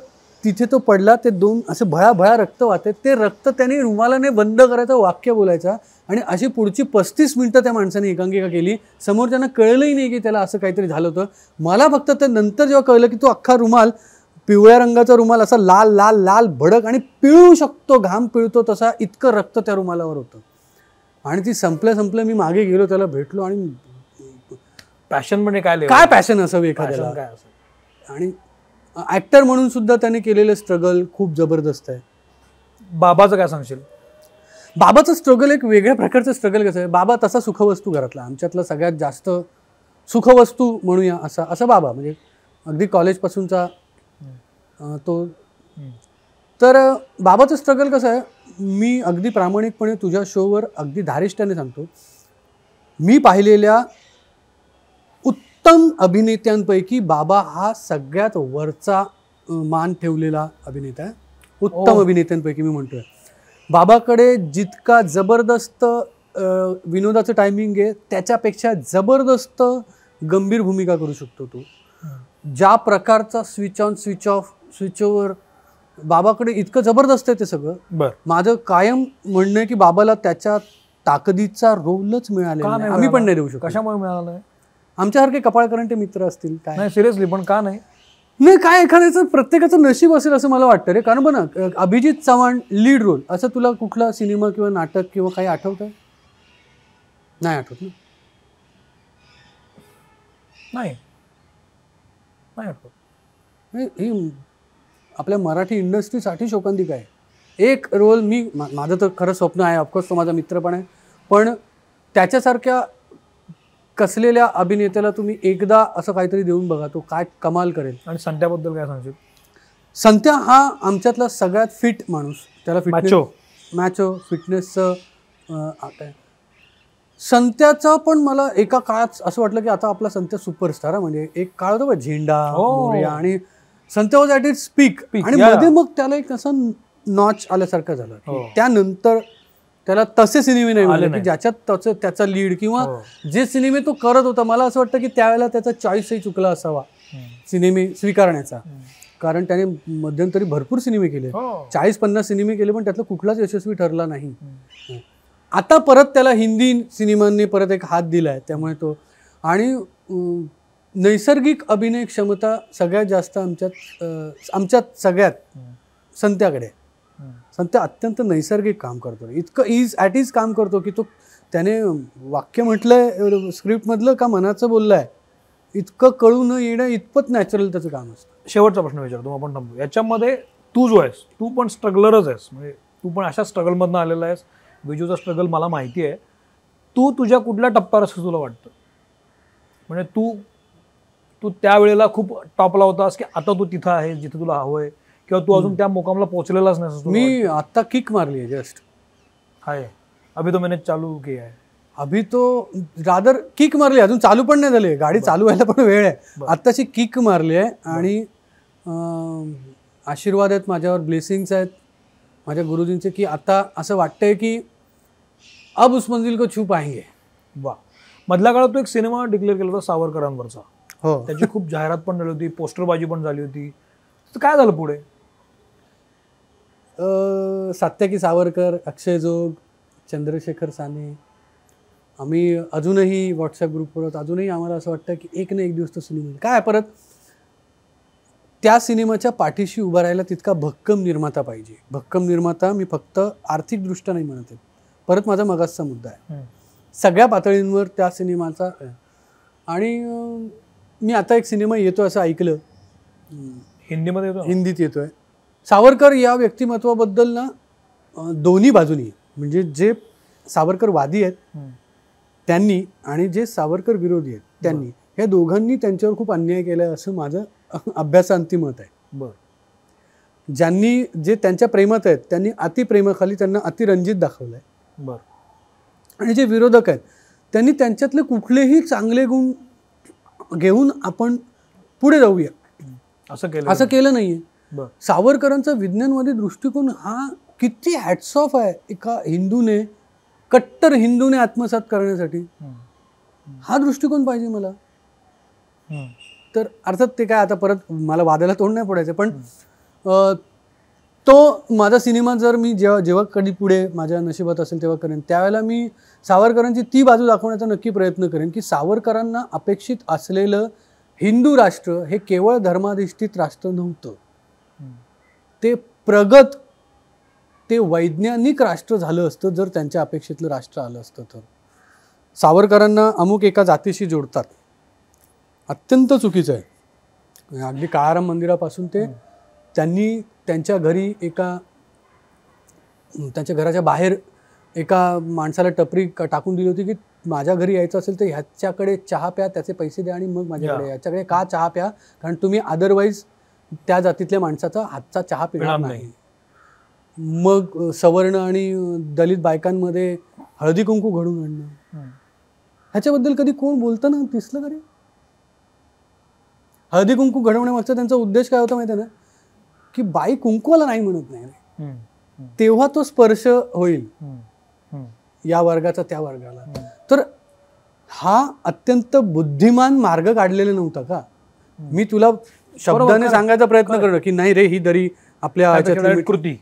तिथे तो पडला, ते दोन असे भळाभळा रक्त वाहते. ते रक्त त्याने रुमालाने बंद करायचं वाक्य बोलायचा, आणि अशी पुढची 35 मिनिटं त्या माणसाने एकांकिका केली. समोर त्यांना कळलंही नाही की त्याला असं काहीतरी झालं होतं. मला फक्त ते नंतर जेव्हा कळलं की तो अख्खा रुमाल, पिवळ्या रंगाचा रुमाल असा लाल लाल लाल भडक आणि पिळू शकतो, घाम पिळतो तसा, इतकं रक्त त्या रुमालावर होतं. आणि ती संपलं मी मागे गेलो, त्याला भेटलो, आणि पॅशन म्हणजे काय पॅशन असावी एखाद्याला. आणि ऍक्टर म्हणून सुद्धा त्याने केलेलं स्ट्रगल खूप जबरदस्त आहे. बाबाचं काय सांगशील? बाबाचं स्ट्रगल एक वेगळ्या प्रकारचं स्ट्रगल कसं आहे. बाबा तसा सुखवस्तू घरातला, आमच्यातला सगळ्यात जास्त सुखवस्तू म्हणूया असा बाबा, म्हणजे अगदी कॉलेजपासूनचा तो. तर बाबाचं स्ट्रगल कसं आहे, मी अगदी प्रामाणिकपणे तुझ्या शोवर अगदी धारिष्ट्याने सांगतो, मी पाहिलेल्या उत्तम अभिनेत्यांपैकी बाबा हा सगळ्यात वरचा मान ठेवलेला अभिनेता आहे. उत्तम अभिनेत्यांपैकी मी म्हणतोय. बाबाकडे जितका जबरदस्त विनोदाचं टायमिंग आहे, त्याच्यापेक्षा जबरदस्त गंभीर भूमिका करू शकतो तो. ज्या प्रकारचा switch on, switch off, switch over बाबाकडे इतकं जबरदस्त आहे ते सगळं. माझं कायम म्हणणं आहे की बाबाला त्याच्या ताकदीचा रोलच मिळालेला नाही. आम्ही पण नाही देऊ शकतो. कशामुळे मिळाला नाही? आमच्यासारखे कपाळकरंटे मित्र असतील काय? नाही सिरियसली, पण का नाही? नाही, काय एखाद्याचं प्रत्येकाचं नशीब असेल असं मला वाटतं रे. कारण बघ ना, अभिजित चव्हाण लीड रोल, असं तुला कुठला सिनेमा किंवा नाटक किंवा काही आठवतं? नाही आठवत ना? नाही आठवत. ही आपल्या मराठी इंडस्ट्रीसाठी शोकांतिका आहे. एक रोल माझं तर खरं स्वप्न आहे, ऑफकोर्स तो माझा मित्र पण आहे, पण त्याच्यासारख्या कसलेल्या अभिनेत्याला तुम्ही एकदा असं काहीतरी देऊन बघा, तो काय कमाल करेल. आणि संत्याबद्दल काय सांगशील? संत्या हा आमच्यातला सगळ्यात फिट माणूस. त्याला मॅचो फिटनेसचं संत्याचा पण मला एका काळात असं वाटलं की आता आपला संत्या सुपरस्टार, म्हणजे एक काळ होता बघ, झेंडा, मोरया, आणि संत्या वॉज ॲट इट्स पीक, आणि मध्ये मग त्याला एक असं नॉच आल्यासारखं झालं. त्यानंतर त्याला तसे सिनेमे नाही मिळाले की ज्याच्यात त्याचा लीड किंवा जे सिनेमे तो करत होता. मला असं वाटतं की त्यावेळेला त्याचा चॉईसही चुकला असावा सिनेमे स्वीकारण्याचा, कारण त्याने मध्यंतरी भरपूर सिनेमे केले, 40-50 सिनेमे केले, पण त्यातला कुठलाच यशस्वी ठरला नाही. आता परत त्याला हिंदी सिनेमांनी परत एक हात दिलाय, त्यामुळे तो, आणि नैसर्गिक अभिनय क्षमता सगळ्यात जास्त आमच्यात सगळ्यात संत्याकडे. संत्या अत्यंत नैसर्गिक काम करतो, इतकं इज काम करतो की तो त्याने वाक्य म्हटलंय स्क्रिप्टमधलं का मनाचं बोललंय, इतकं कळू न येणं इतपत नॅचरल त्याचं काम असतं. शेवटचा प्रश्न विचारतो, आपण थांबू. याच्यामध्ये तू जो आहेस, तू पण स्ट्रगलरच आहेस, म्हणजे तू पण अशा स्ट्रगलमधनं आलेला आहेस. विजूचा स्ट्रगल मला माहिती आहे. तू तुझ्या कुठल्या टप्प्यावर असं तुला वाटतं, म्हणजे तू त्यावेळेला खूप टॉपला होतास की आता तू तिथं आहेस जिथं तुला हवंय, किंवा तू अजून त्या मुकामला पोहोचलेलाच नाही? मी आता किक मारली आहे जस्ट. हाय, अभि तो मैंने चालू किया है. अभि तो रादर किक मारली, अजून चालू पण नाही झाली, गाडी चालू व्हायला पण वेळ आहे. आत्ताची किक मारली आहे, आणि आशीर्वाद आहेत माझ्यावर, ब्लेसिंग्स आहेत माझ्या गुरुजींचे, की आता असं वाटतंय की अब उस मंजिल को छू पाएंगे. वा. मधल्या काळात तो एक सिनेमा डिक्लेअर केला होता सावरकरांवरचा. हो, त्याची खूप जाहिरात पण झाली होती, पोस्टरबाजी पण झाली होती. काय झालं पुढे? सात्यकी सावरकर, अक्षय जोग, चंद्रशेखर साने, आम्ही अजूनही व्हॉट्सअप ग्रुपवर, अजूनही आम्हाला असं वाटतं की एक ना एक दिवस तो सिनेमा काय, परत त्या सिनेमाच्या पाठीशी उभा राहायला तितका भक्कम निर्माता पाहिजे. भक्कम निर्माता मी फक्त आर्थिकदृष्ट्या नाही म्हणत आहे, परत माझा मगाचचा मुद्दा आहे, सगळ्या पातळींवर त्या सिनेमाचा. आणि मी आता एक सिनेमा येतो असं ऐकलं, हिंदीमध्ये येतो, हिंदीत येतोय. सावरकर या व्यक्तिमत्वाबद्दल ना दोन्ही बाजूनी, म्हणजे जे सावरकरवादी आहेत त्यांनी आणि जे सावरकर विरोधी आहेत त्यांनी, ह्या दोघांनी त्यांच्यावर खूप अन्याय केलाय असं माझं अभ्यासांती मत आहे. बरं. ज्यांनी जे त्यांच्या प्रेमात आहेत त्यांनी अतिप्रेमाखाली त्यांना अतिरंजित दाखवलंय. बरं. आणि जे विरोधक आहेत त्यांनी त्यांच्यातले कुठलेही चांगले गुण घेऊन आपण पुढे जाऊया असं केलं नाहीये. सावरकरांचा विज्ञानवादी दृष्टिकोन हा किती हॅट्स ऑफ आहे एका हिंदूने, कट्टर हिंदूने आत्मसात करण्यासाठी. हा दृष्टिकोन पाहिजे मला. तर अर्थात ते काय, आता परत मला वादाला तोंड नाही पडायचं, पण तो माझा सिनेमा जर मी जेव्हा कधी पुढे माझ्या नशिबात असेल तेव्हा करेन, त्यावेळेला मी सावरकरांची ती बाजू दाखवण्याचा नक्की प्रयत्न करेन की सावरकरांना अपेक्षित असलेलं हिंदू राष्ट्र हे केवळ धर्माधिष्ठित राष्ट्र नव्हतं, ते प्रगत, ते वैज्ञानिक राष्ट्र झालं असतं जर त्यांच्या अपेक्षेतलं राष्ट्र आलं असतं. तर सावरकरांना अमुक एका जातीशी जोडतात, अत्यंत चुकीचं आहे. अगदी काळाराम मंदिरापासून ते त्यांनी त्यांच्या घरी त्यांच्या घराच्या बाहेर एका माणसाला टपरी टाकून दिली होती की माझ्या घरी यायचं असेल तर ह्याच्याकडे चहा प्या, त्याचे पैसे द्या आणि मग माझ्याकडे याच्याकडे का चहा प्या, कारण तुम्ही अदरवाईज त्या जातीतल्या माणसाचा हातचा चहा पिणार नाही. मग सवर्ण आणि दलित बायकांमध्ये हळदी कुंकू घडून आणणं, ह्याच्याबद्दल कधी कोण बोलतं ना दिसलं कधी? हळदी कुंकू घडवण्यामागचा त्यांचा उद्देश काय होता माहिती आहे ना, की बाई कुंकूला नाही म्हणत नाही, तेव्हा तो स्पर्श होईल या वर्गाचा त्या वर्गाला. तर हा अत्यंत बुद्धिमान मार्ग काढलेला नव्हता का? मी तुला शब्दाने सांगायचा प्रयत्न करतो की नाही रे, ही दरी आपल्या कृती.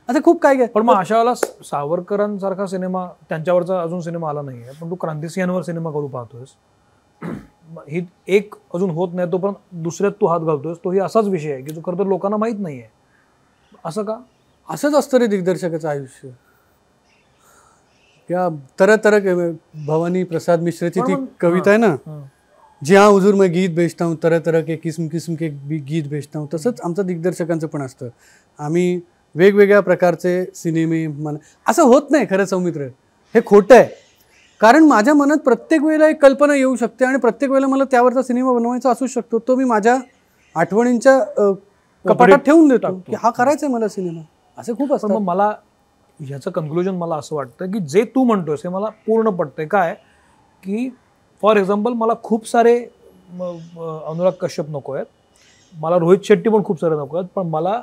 आता खूप काय काय, पण मग अशा वेळेला सावरकरांसारखा सिनेमा, त्यांच्यावरचा अजून सिनेमा आला नाहीये, पण तू क्रांतिसिंहांवर सिनेमा करू पाहतोयस, ही एक अजून होत नाही तो पण दुसऱ्यात तू हात घालतोयस, तोही असाच विषय आहे की जो खरं तर लोकांना माहित नाहीये. असं का? असंच असतं रे दिग्दर्शकाचं आयुष्य. या तरह तरह भवानी प्रसाद मिश्रची ती कविता आहे ना, जहाँ हुजूर मैं गीत बेचता हूँ, तरह तरह के किस्म किस्म के गीत बेचता हूँ, तसंच आमचं दिग्दर्शकांचं पण असतं. आम्ही वेगवेगळ्या प्रकारचे सिनेमे असं होत नाही. खरं सौमित्र, हे खोटं आहे, कारण माझ्या मनात प्रत्येक वेळेला एक कल्पना येऊ शकते आणि प्रत्येक वेळेला मला त्यावरचा सिनेमा बनवायचा असू शकतो. तो मी माझ्या आठवणींच्या कपाटात ठेवून देतो की हा करायचा आहे मला सिनेमा. असे खूप असतं. मग मला ह्याचं कन्क्लुजन मला असं वाटतं की जे तू म्हणतोयस हे मला पूर्ण पटतंय. काय की फॉर एक्झाम्पल मला खूप सारे अनुराग कश्यप नको आहेत, मला रोहित शेट्टी पण खूप सारे नको आहेत, पण मला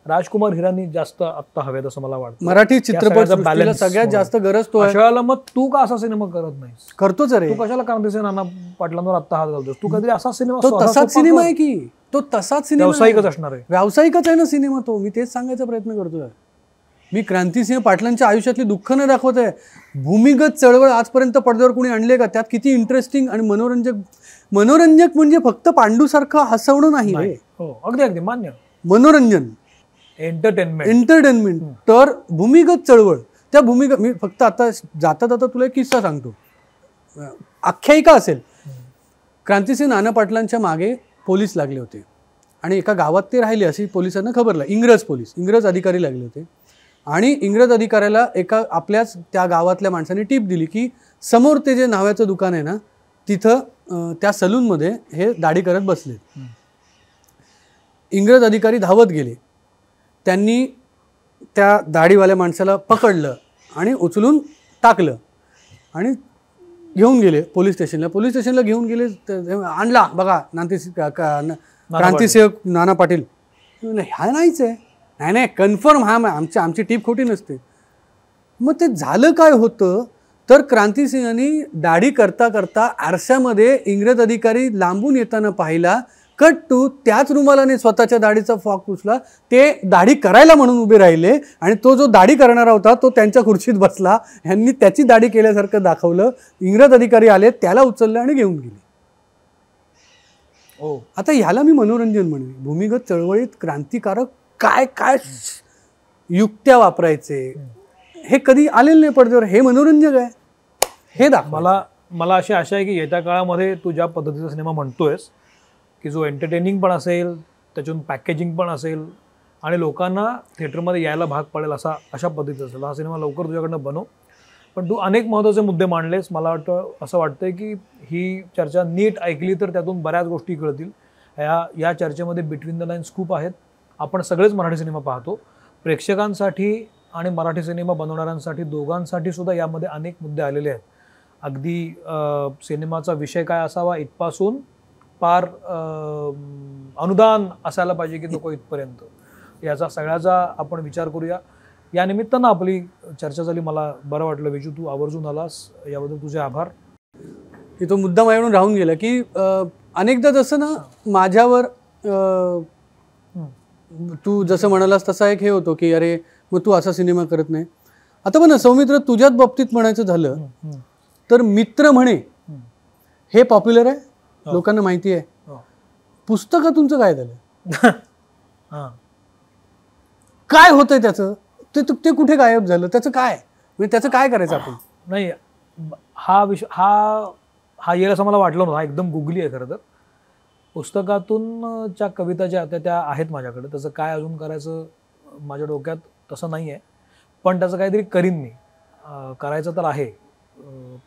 राजकुमार हिरानी जास्त आत्ता हवेत असं मला वाटतं. मराठी चित्रपट सगळ्यात जास्त गरज तो आहे. अशा वेळेला मग तू का असा सिनेमा करत नाहीस? करतोच रे. तू कशाला क्रांतिसिंह नाना पाटलांवर आत्ता हात घालतोस? तू काहीतरी असा सिनेमा, तो तसाच सिनेमा आहे की, तो तसाच सिनेमा व्यावसायिकच असणार आहे. व्यावसायिकच आहे ना सिनेमा तो. मी तेच सांगायचा प्रयत्न करतोय. मी क्रांतिसिंह पाटलांच्या आयुष्यातली दुःख न दाखवत आहे. भूमिगत चळवळ आजपर्यंत पडद्यावर कोणी आणले का? त्यात किती इंटरेस्टिंग आणि मनोरंजक म्हणजे फक्त पांडूसारखं हसवणं नाही रे. हो, अगदी अगदी मान्य. मनोरंजन, एंटरटेनमेंट. तर भूमिगत चळवळ, त्या भूमिगत, मी फक्त आता जाता जाता तुला एक किस्सा सांगतो, आख्यायिका असेल. क्रांतिसिंह नाना पाटलांच्या मागे पोलीस लागले होते आणि एका गावात ते राहिले अशी पोलिसांना खबर लागली. इंग्रज अधिकारी लागले होते आणि इंग्रज अधिकाऱ्याला एका आपल्याच त्या गावातल्या माणसाने टीप दिली की समोर ते जे न्हाव्याचं दुकान आहे ना तिथं त्या सलूनमध्ये हे दाढी करत बसले. इंग्रज अधिकारी धावत गेले. त्यांनी त्या दाढीवाल्या माणसाला पकडलं आणि उचलून टाकलं आणि घेऊन गेले पोलीस स्टेशनला घेऊन गेले. आणला बघा क्रांतिसिंह नाना पाटील. हा नाहीच आहे. नाही कन्फर्म हा आमची टीप खोटी नसते. मग ते झालं काय होतं तर क्रांतिसिंहांनी दाढी करता करता आरशामध्ये इंग्रज अधिकारी लांबून येताना पाहिला. कट टू त्याच रुमालाने स्वतःच्या दाढीचा फॉक पुसला. ते दाढी करायला म्हणून उभे राहिले आणि तो जो दाढी करणारा होता तो त्यांच्या खुर्चीत बसला. ह्यांनी त्याची दाढी केल्यासारखं दाखवलं. इंग्रज अधिकारी आले, त्याला उचललं आणि घेऊन गेले. आता ह्याला मी मनोरंजन म्हणेन. भूमिगत चळवळीत क्रांतिकारक काय काय युक्त्या वापरायचे हे कधी आलेलं नाही पडद्यावर. हे मनोरंजक आहे. हे दाखव. मला अशी आशा आहे की येत्या काळामध्ये तू ज्या पद्धतीचा सिनेमा म्हणतोयस की जो एंटरटेनिंग पण असेल, त्याच्यातून पॅकेजिंग पण असेल आणि लोकांना थिएटरमध्ये यायला भाग पडेल अशा पद्धतीचा असेल, हा सिनेमा लवकर तुझ्याकडनं बनव. पण तू अनेक महत्त्वाचे मुद्दे मांडलेस. मला असं वाटतंय की ही चर्चा नीट ऐकली तर त्यातून बऱ्याच गोष्टी कळतील. या चर्चेमध्ये बिटवीन द लाईन्स खूप आहेत. आपण सगळेच मराठी सिनेमा पाहतो. प्रेक्षकांसाठी आणि मराठी सिनेमा बनवणाऱ्यांसाठी दोघांसाठी सुद्धा यामध्ये अनेक मुद्दे आलेले आहेत. अगदी सिनेमाचा विषय काय असावा इथपासून पार अनुदान असायला पाहिजे की नको इथपर्यंत, याचा सगळ्याचा आपण विचार करूया. या निमित्तानं आपली चर्चा झाली. मला बरं वाटलं विजू, तू आवर्जून आलास, याबद्दल तुझे आभार. की तो मुद्दा माझ्याकडून राहून गेला की अनेकदा जसं ना माझ्यावर तू जसं म्हणालास तसा एक हे होतो की अरे मग तू असा सिनेमा करत नाही. आता पण सौमित्र तुझ्याच बाबतीत म्हणायचं झालं तर मित्र म्हणे हे पॉप्युलर आहे, लोकांना माहिती आहे. पुस्तकातूनचं काय झालं? काय होतंय त्याचं? ते कुठे गायब झालं? त्याचं काय म्हणजे त्याचं काय करायचं आपण? नाही, हा विषय हा येईल असं मला वाटलं नव्हतं. हा एकदम गुगली आहे खरं तर. पुस्तकातून च्या कविता ज्या त्या आहेत माझ्याकडे. त्याचं काय अजून करायचं माझ्या डोक्यात तसं नाही आहे, पण त्याचं काहीतरी करीन मी. करायचं तर आहे,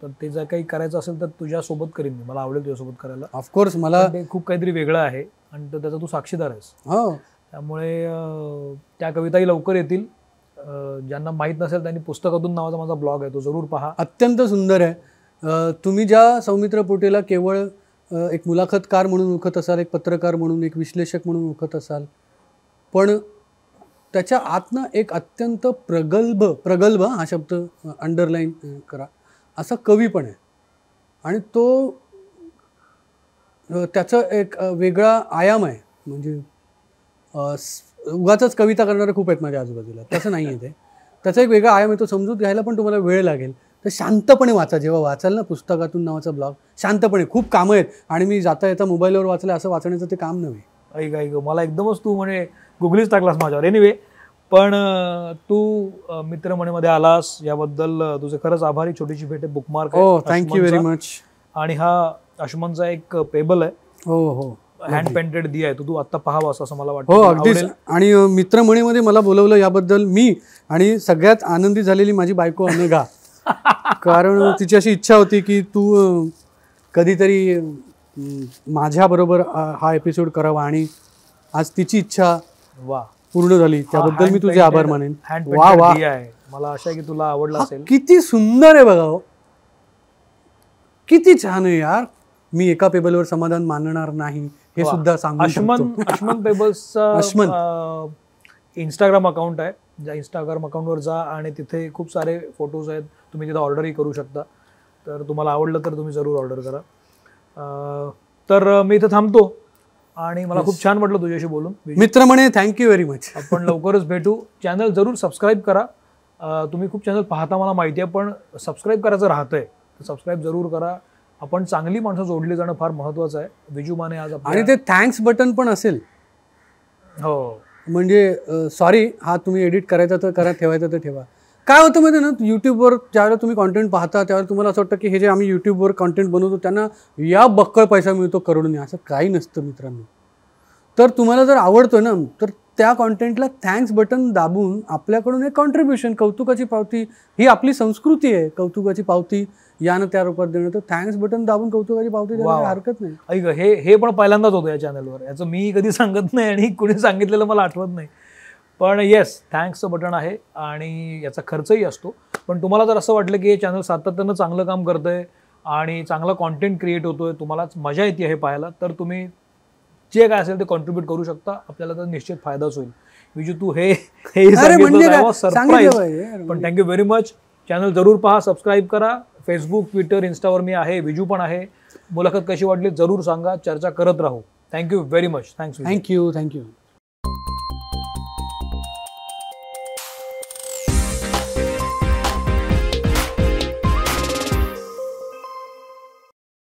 तर ते जर काही करायचं असेल तर तुझ्यासोबत करीन मी. मला आवडेल तुझ्यासोबत करायला. ऑफकोर्स. मला ते खूप काहीतरी वेगळं आहे आणि त्याचा तू साक्षीदार आहेस. हो, त्यामुळे त्या कविताही लवकर येतील. ज्यांना माहीत नसेल त्यांनी पुस्तकातून नावाचा माझा ब्लॉग आहे, तो जरूर पहा. अत्यंत सुंदर आहे. तुम्ही ज्या सौमित्र पोटेला केवळ एक मुलाखतकार म्हणून ओळखत असाल, एक पत्रकार म्हणून, एक विश्लेषक म्हणून ओळखत असाल, पण त्याच्या आतनं एक अत्यंत प्रगल्भ हा शब्द अंडरलाईन करा, असा कवी पण आहे. आणि तो त्याचं एक वेगळा आयाम आहे. म्हणजे उगाचच कविता करणारे खूप आहेत माझ्या आजूबाजूला, तसं नाही आहे ते. त्याचा एक वेगळा आयाम आहे. तो समजून घ्यायला पण तुम्हाला वेळ लागेल. तर शांतपणे वाचा. जेव्हा वाचाल ना पुस्तकातून नावाचा ब्लॉग, शांतपणे. खूप कामं आहेत आणि मी जाता येता मोबाईलवर वाचलं असं वाचण्याचं ते काम नव्हे. ऐक मला एकदमच तू म्हणे गुगलीच टाकलास माझ्यावर. एनिवे, पण तू मित्र म्हणेमध्ये आलास याबद्दल तुझे खरंच आभारी. छोटीशी भेट आहे, बुकमार्क आहे. हो, थँक्यू व्हेरी मच. आणि हा अशुमनचा एक पेबल आहे. हो, हँड पेंटेड दिया आहे. तू आत्ता पाहावास असं मला वाटतं. हो, अगदीच. आणि मित्रमणीमध्ये मला बोलवलं याबद्दल मी आणि सगळ्यात आनंदी झालेली माझी बायको अनघा. कारण तिची अशी इच्छा होती की तू कधीतरी माझ्याबरोबर हा एपिसोड करावा आणि आज तिची इच्छा पूर्ण झाली. त्याबद्दल मी तुझे आभार मानेन. वा वा, मला आशा आहे की तुला आवडला हा असेल. किती सुंदर आहे बघा हो. किती छान आहे यार. मी एका पेबलवर समाधान मानणार नाही हे वा. सुद्धा सांगून अश्मन पेबल्सचा इंस्टाग्राम अकाउंट आहे. ज्या इंस्टाग्राम अकाउंटवर जा आणि तिथे खूप सारे फोटोज आहेत. तुम्ही तिथे ऑर्डरही करू शकता. तर तुम्हाला आवडलं तर तुम्ही जरूर ऑर्डर करा. तर मी इथे थांबतो आणि मला खूप छान वाटलं तुझ्याशी बोलून. मित्र म्हणे थँक्यू व्हेरी मच. आपण लवकरच भेटू. चॅनल जरूर सबस्क्राईब करा. तुम्ही खूप चॅनल पाहता मला माहिती आहे, पण सबस्क्राईब करायचं राहतंय तर सबस्क्राईब जरूर करा. आपण चांगली माणसं जोडली जाणं फार महत्त्वाचं आहे. विजू माने आज आणि ते थँक्स बटन पण असेल. हो म्हणजे सॉरी हा तुम्ही एडिट करायचा तर करा, ठेवायचा तर ठेवा. काय होतं माहिती ना, यूट्यूबवर ज्यावेळेला तुम्ही कॉन्टेंट पाहता त्यावेळेला तुम्हाला असं वाटतं की हे जे आम्ही यूट्यूबवर कॉन्टेंट बनवतो त्यांना या बक्कळ पैसा मिळतो करोडोने. असं काही नसतं मित्रांनो. तर तुम्हाला जर आवडतं ना तर त्या कॉन्टेंटला थँक्स बटन दाबून आपल्याकडून एक कॉन्ट्रीब्युशन, कौतुकाची पावती, ही आपली संस्कृती आहे कौतुकाची पावती यानं त्या रूपात देणं. तर थँक्स बटन दाबून कौतुकाची पावती द्यायला हरकत नाही. ऐक हे पण पहिल्यांदाच होतं या चॅनलवर. याचं मी कधी सांगत नाही आणि कुणी सांगितलेलं मला आठवत नाही. पण येस, थँक्सचं बटन आहे आणि याचा खर्चही असतो. पण तुम्हाला जर असं वाटलं की हे चॅनल सातत्यानं चांगलं काम करतंय आणि चांगला कॉन्टेंट क्रिएट होतोय, तुम्हालाच मजा येते हे पाहायला, तर तुम्ही जे काय असेल ते कॉन्ट्रीब्यूट करू शकता. आपल्याला तर निश्चित फायदाच होईल. विजू तू हे सरप्राईज. पण थँक्यू व्हेरी मच. चॅनल जरूर पहा, सबस्क्राईब करा. फेसबुक, ट्विटर, इंस्टावर मी आहे, विजू पण आहे. मुलाखत कशी वाटली जरूर सांगा. चर्चा करत राहू. Thank you very much. थँक्यू.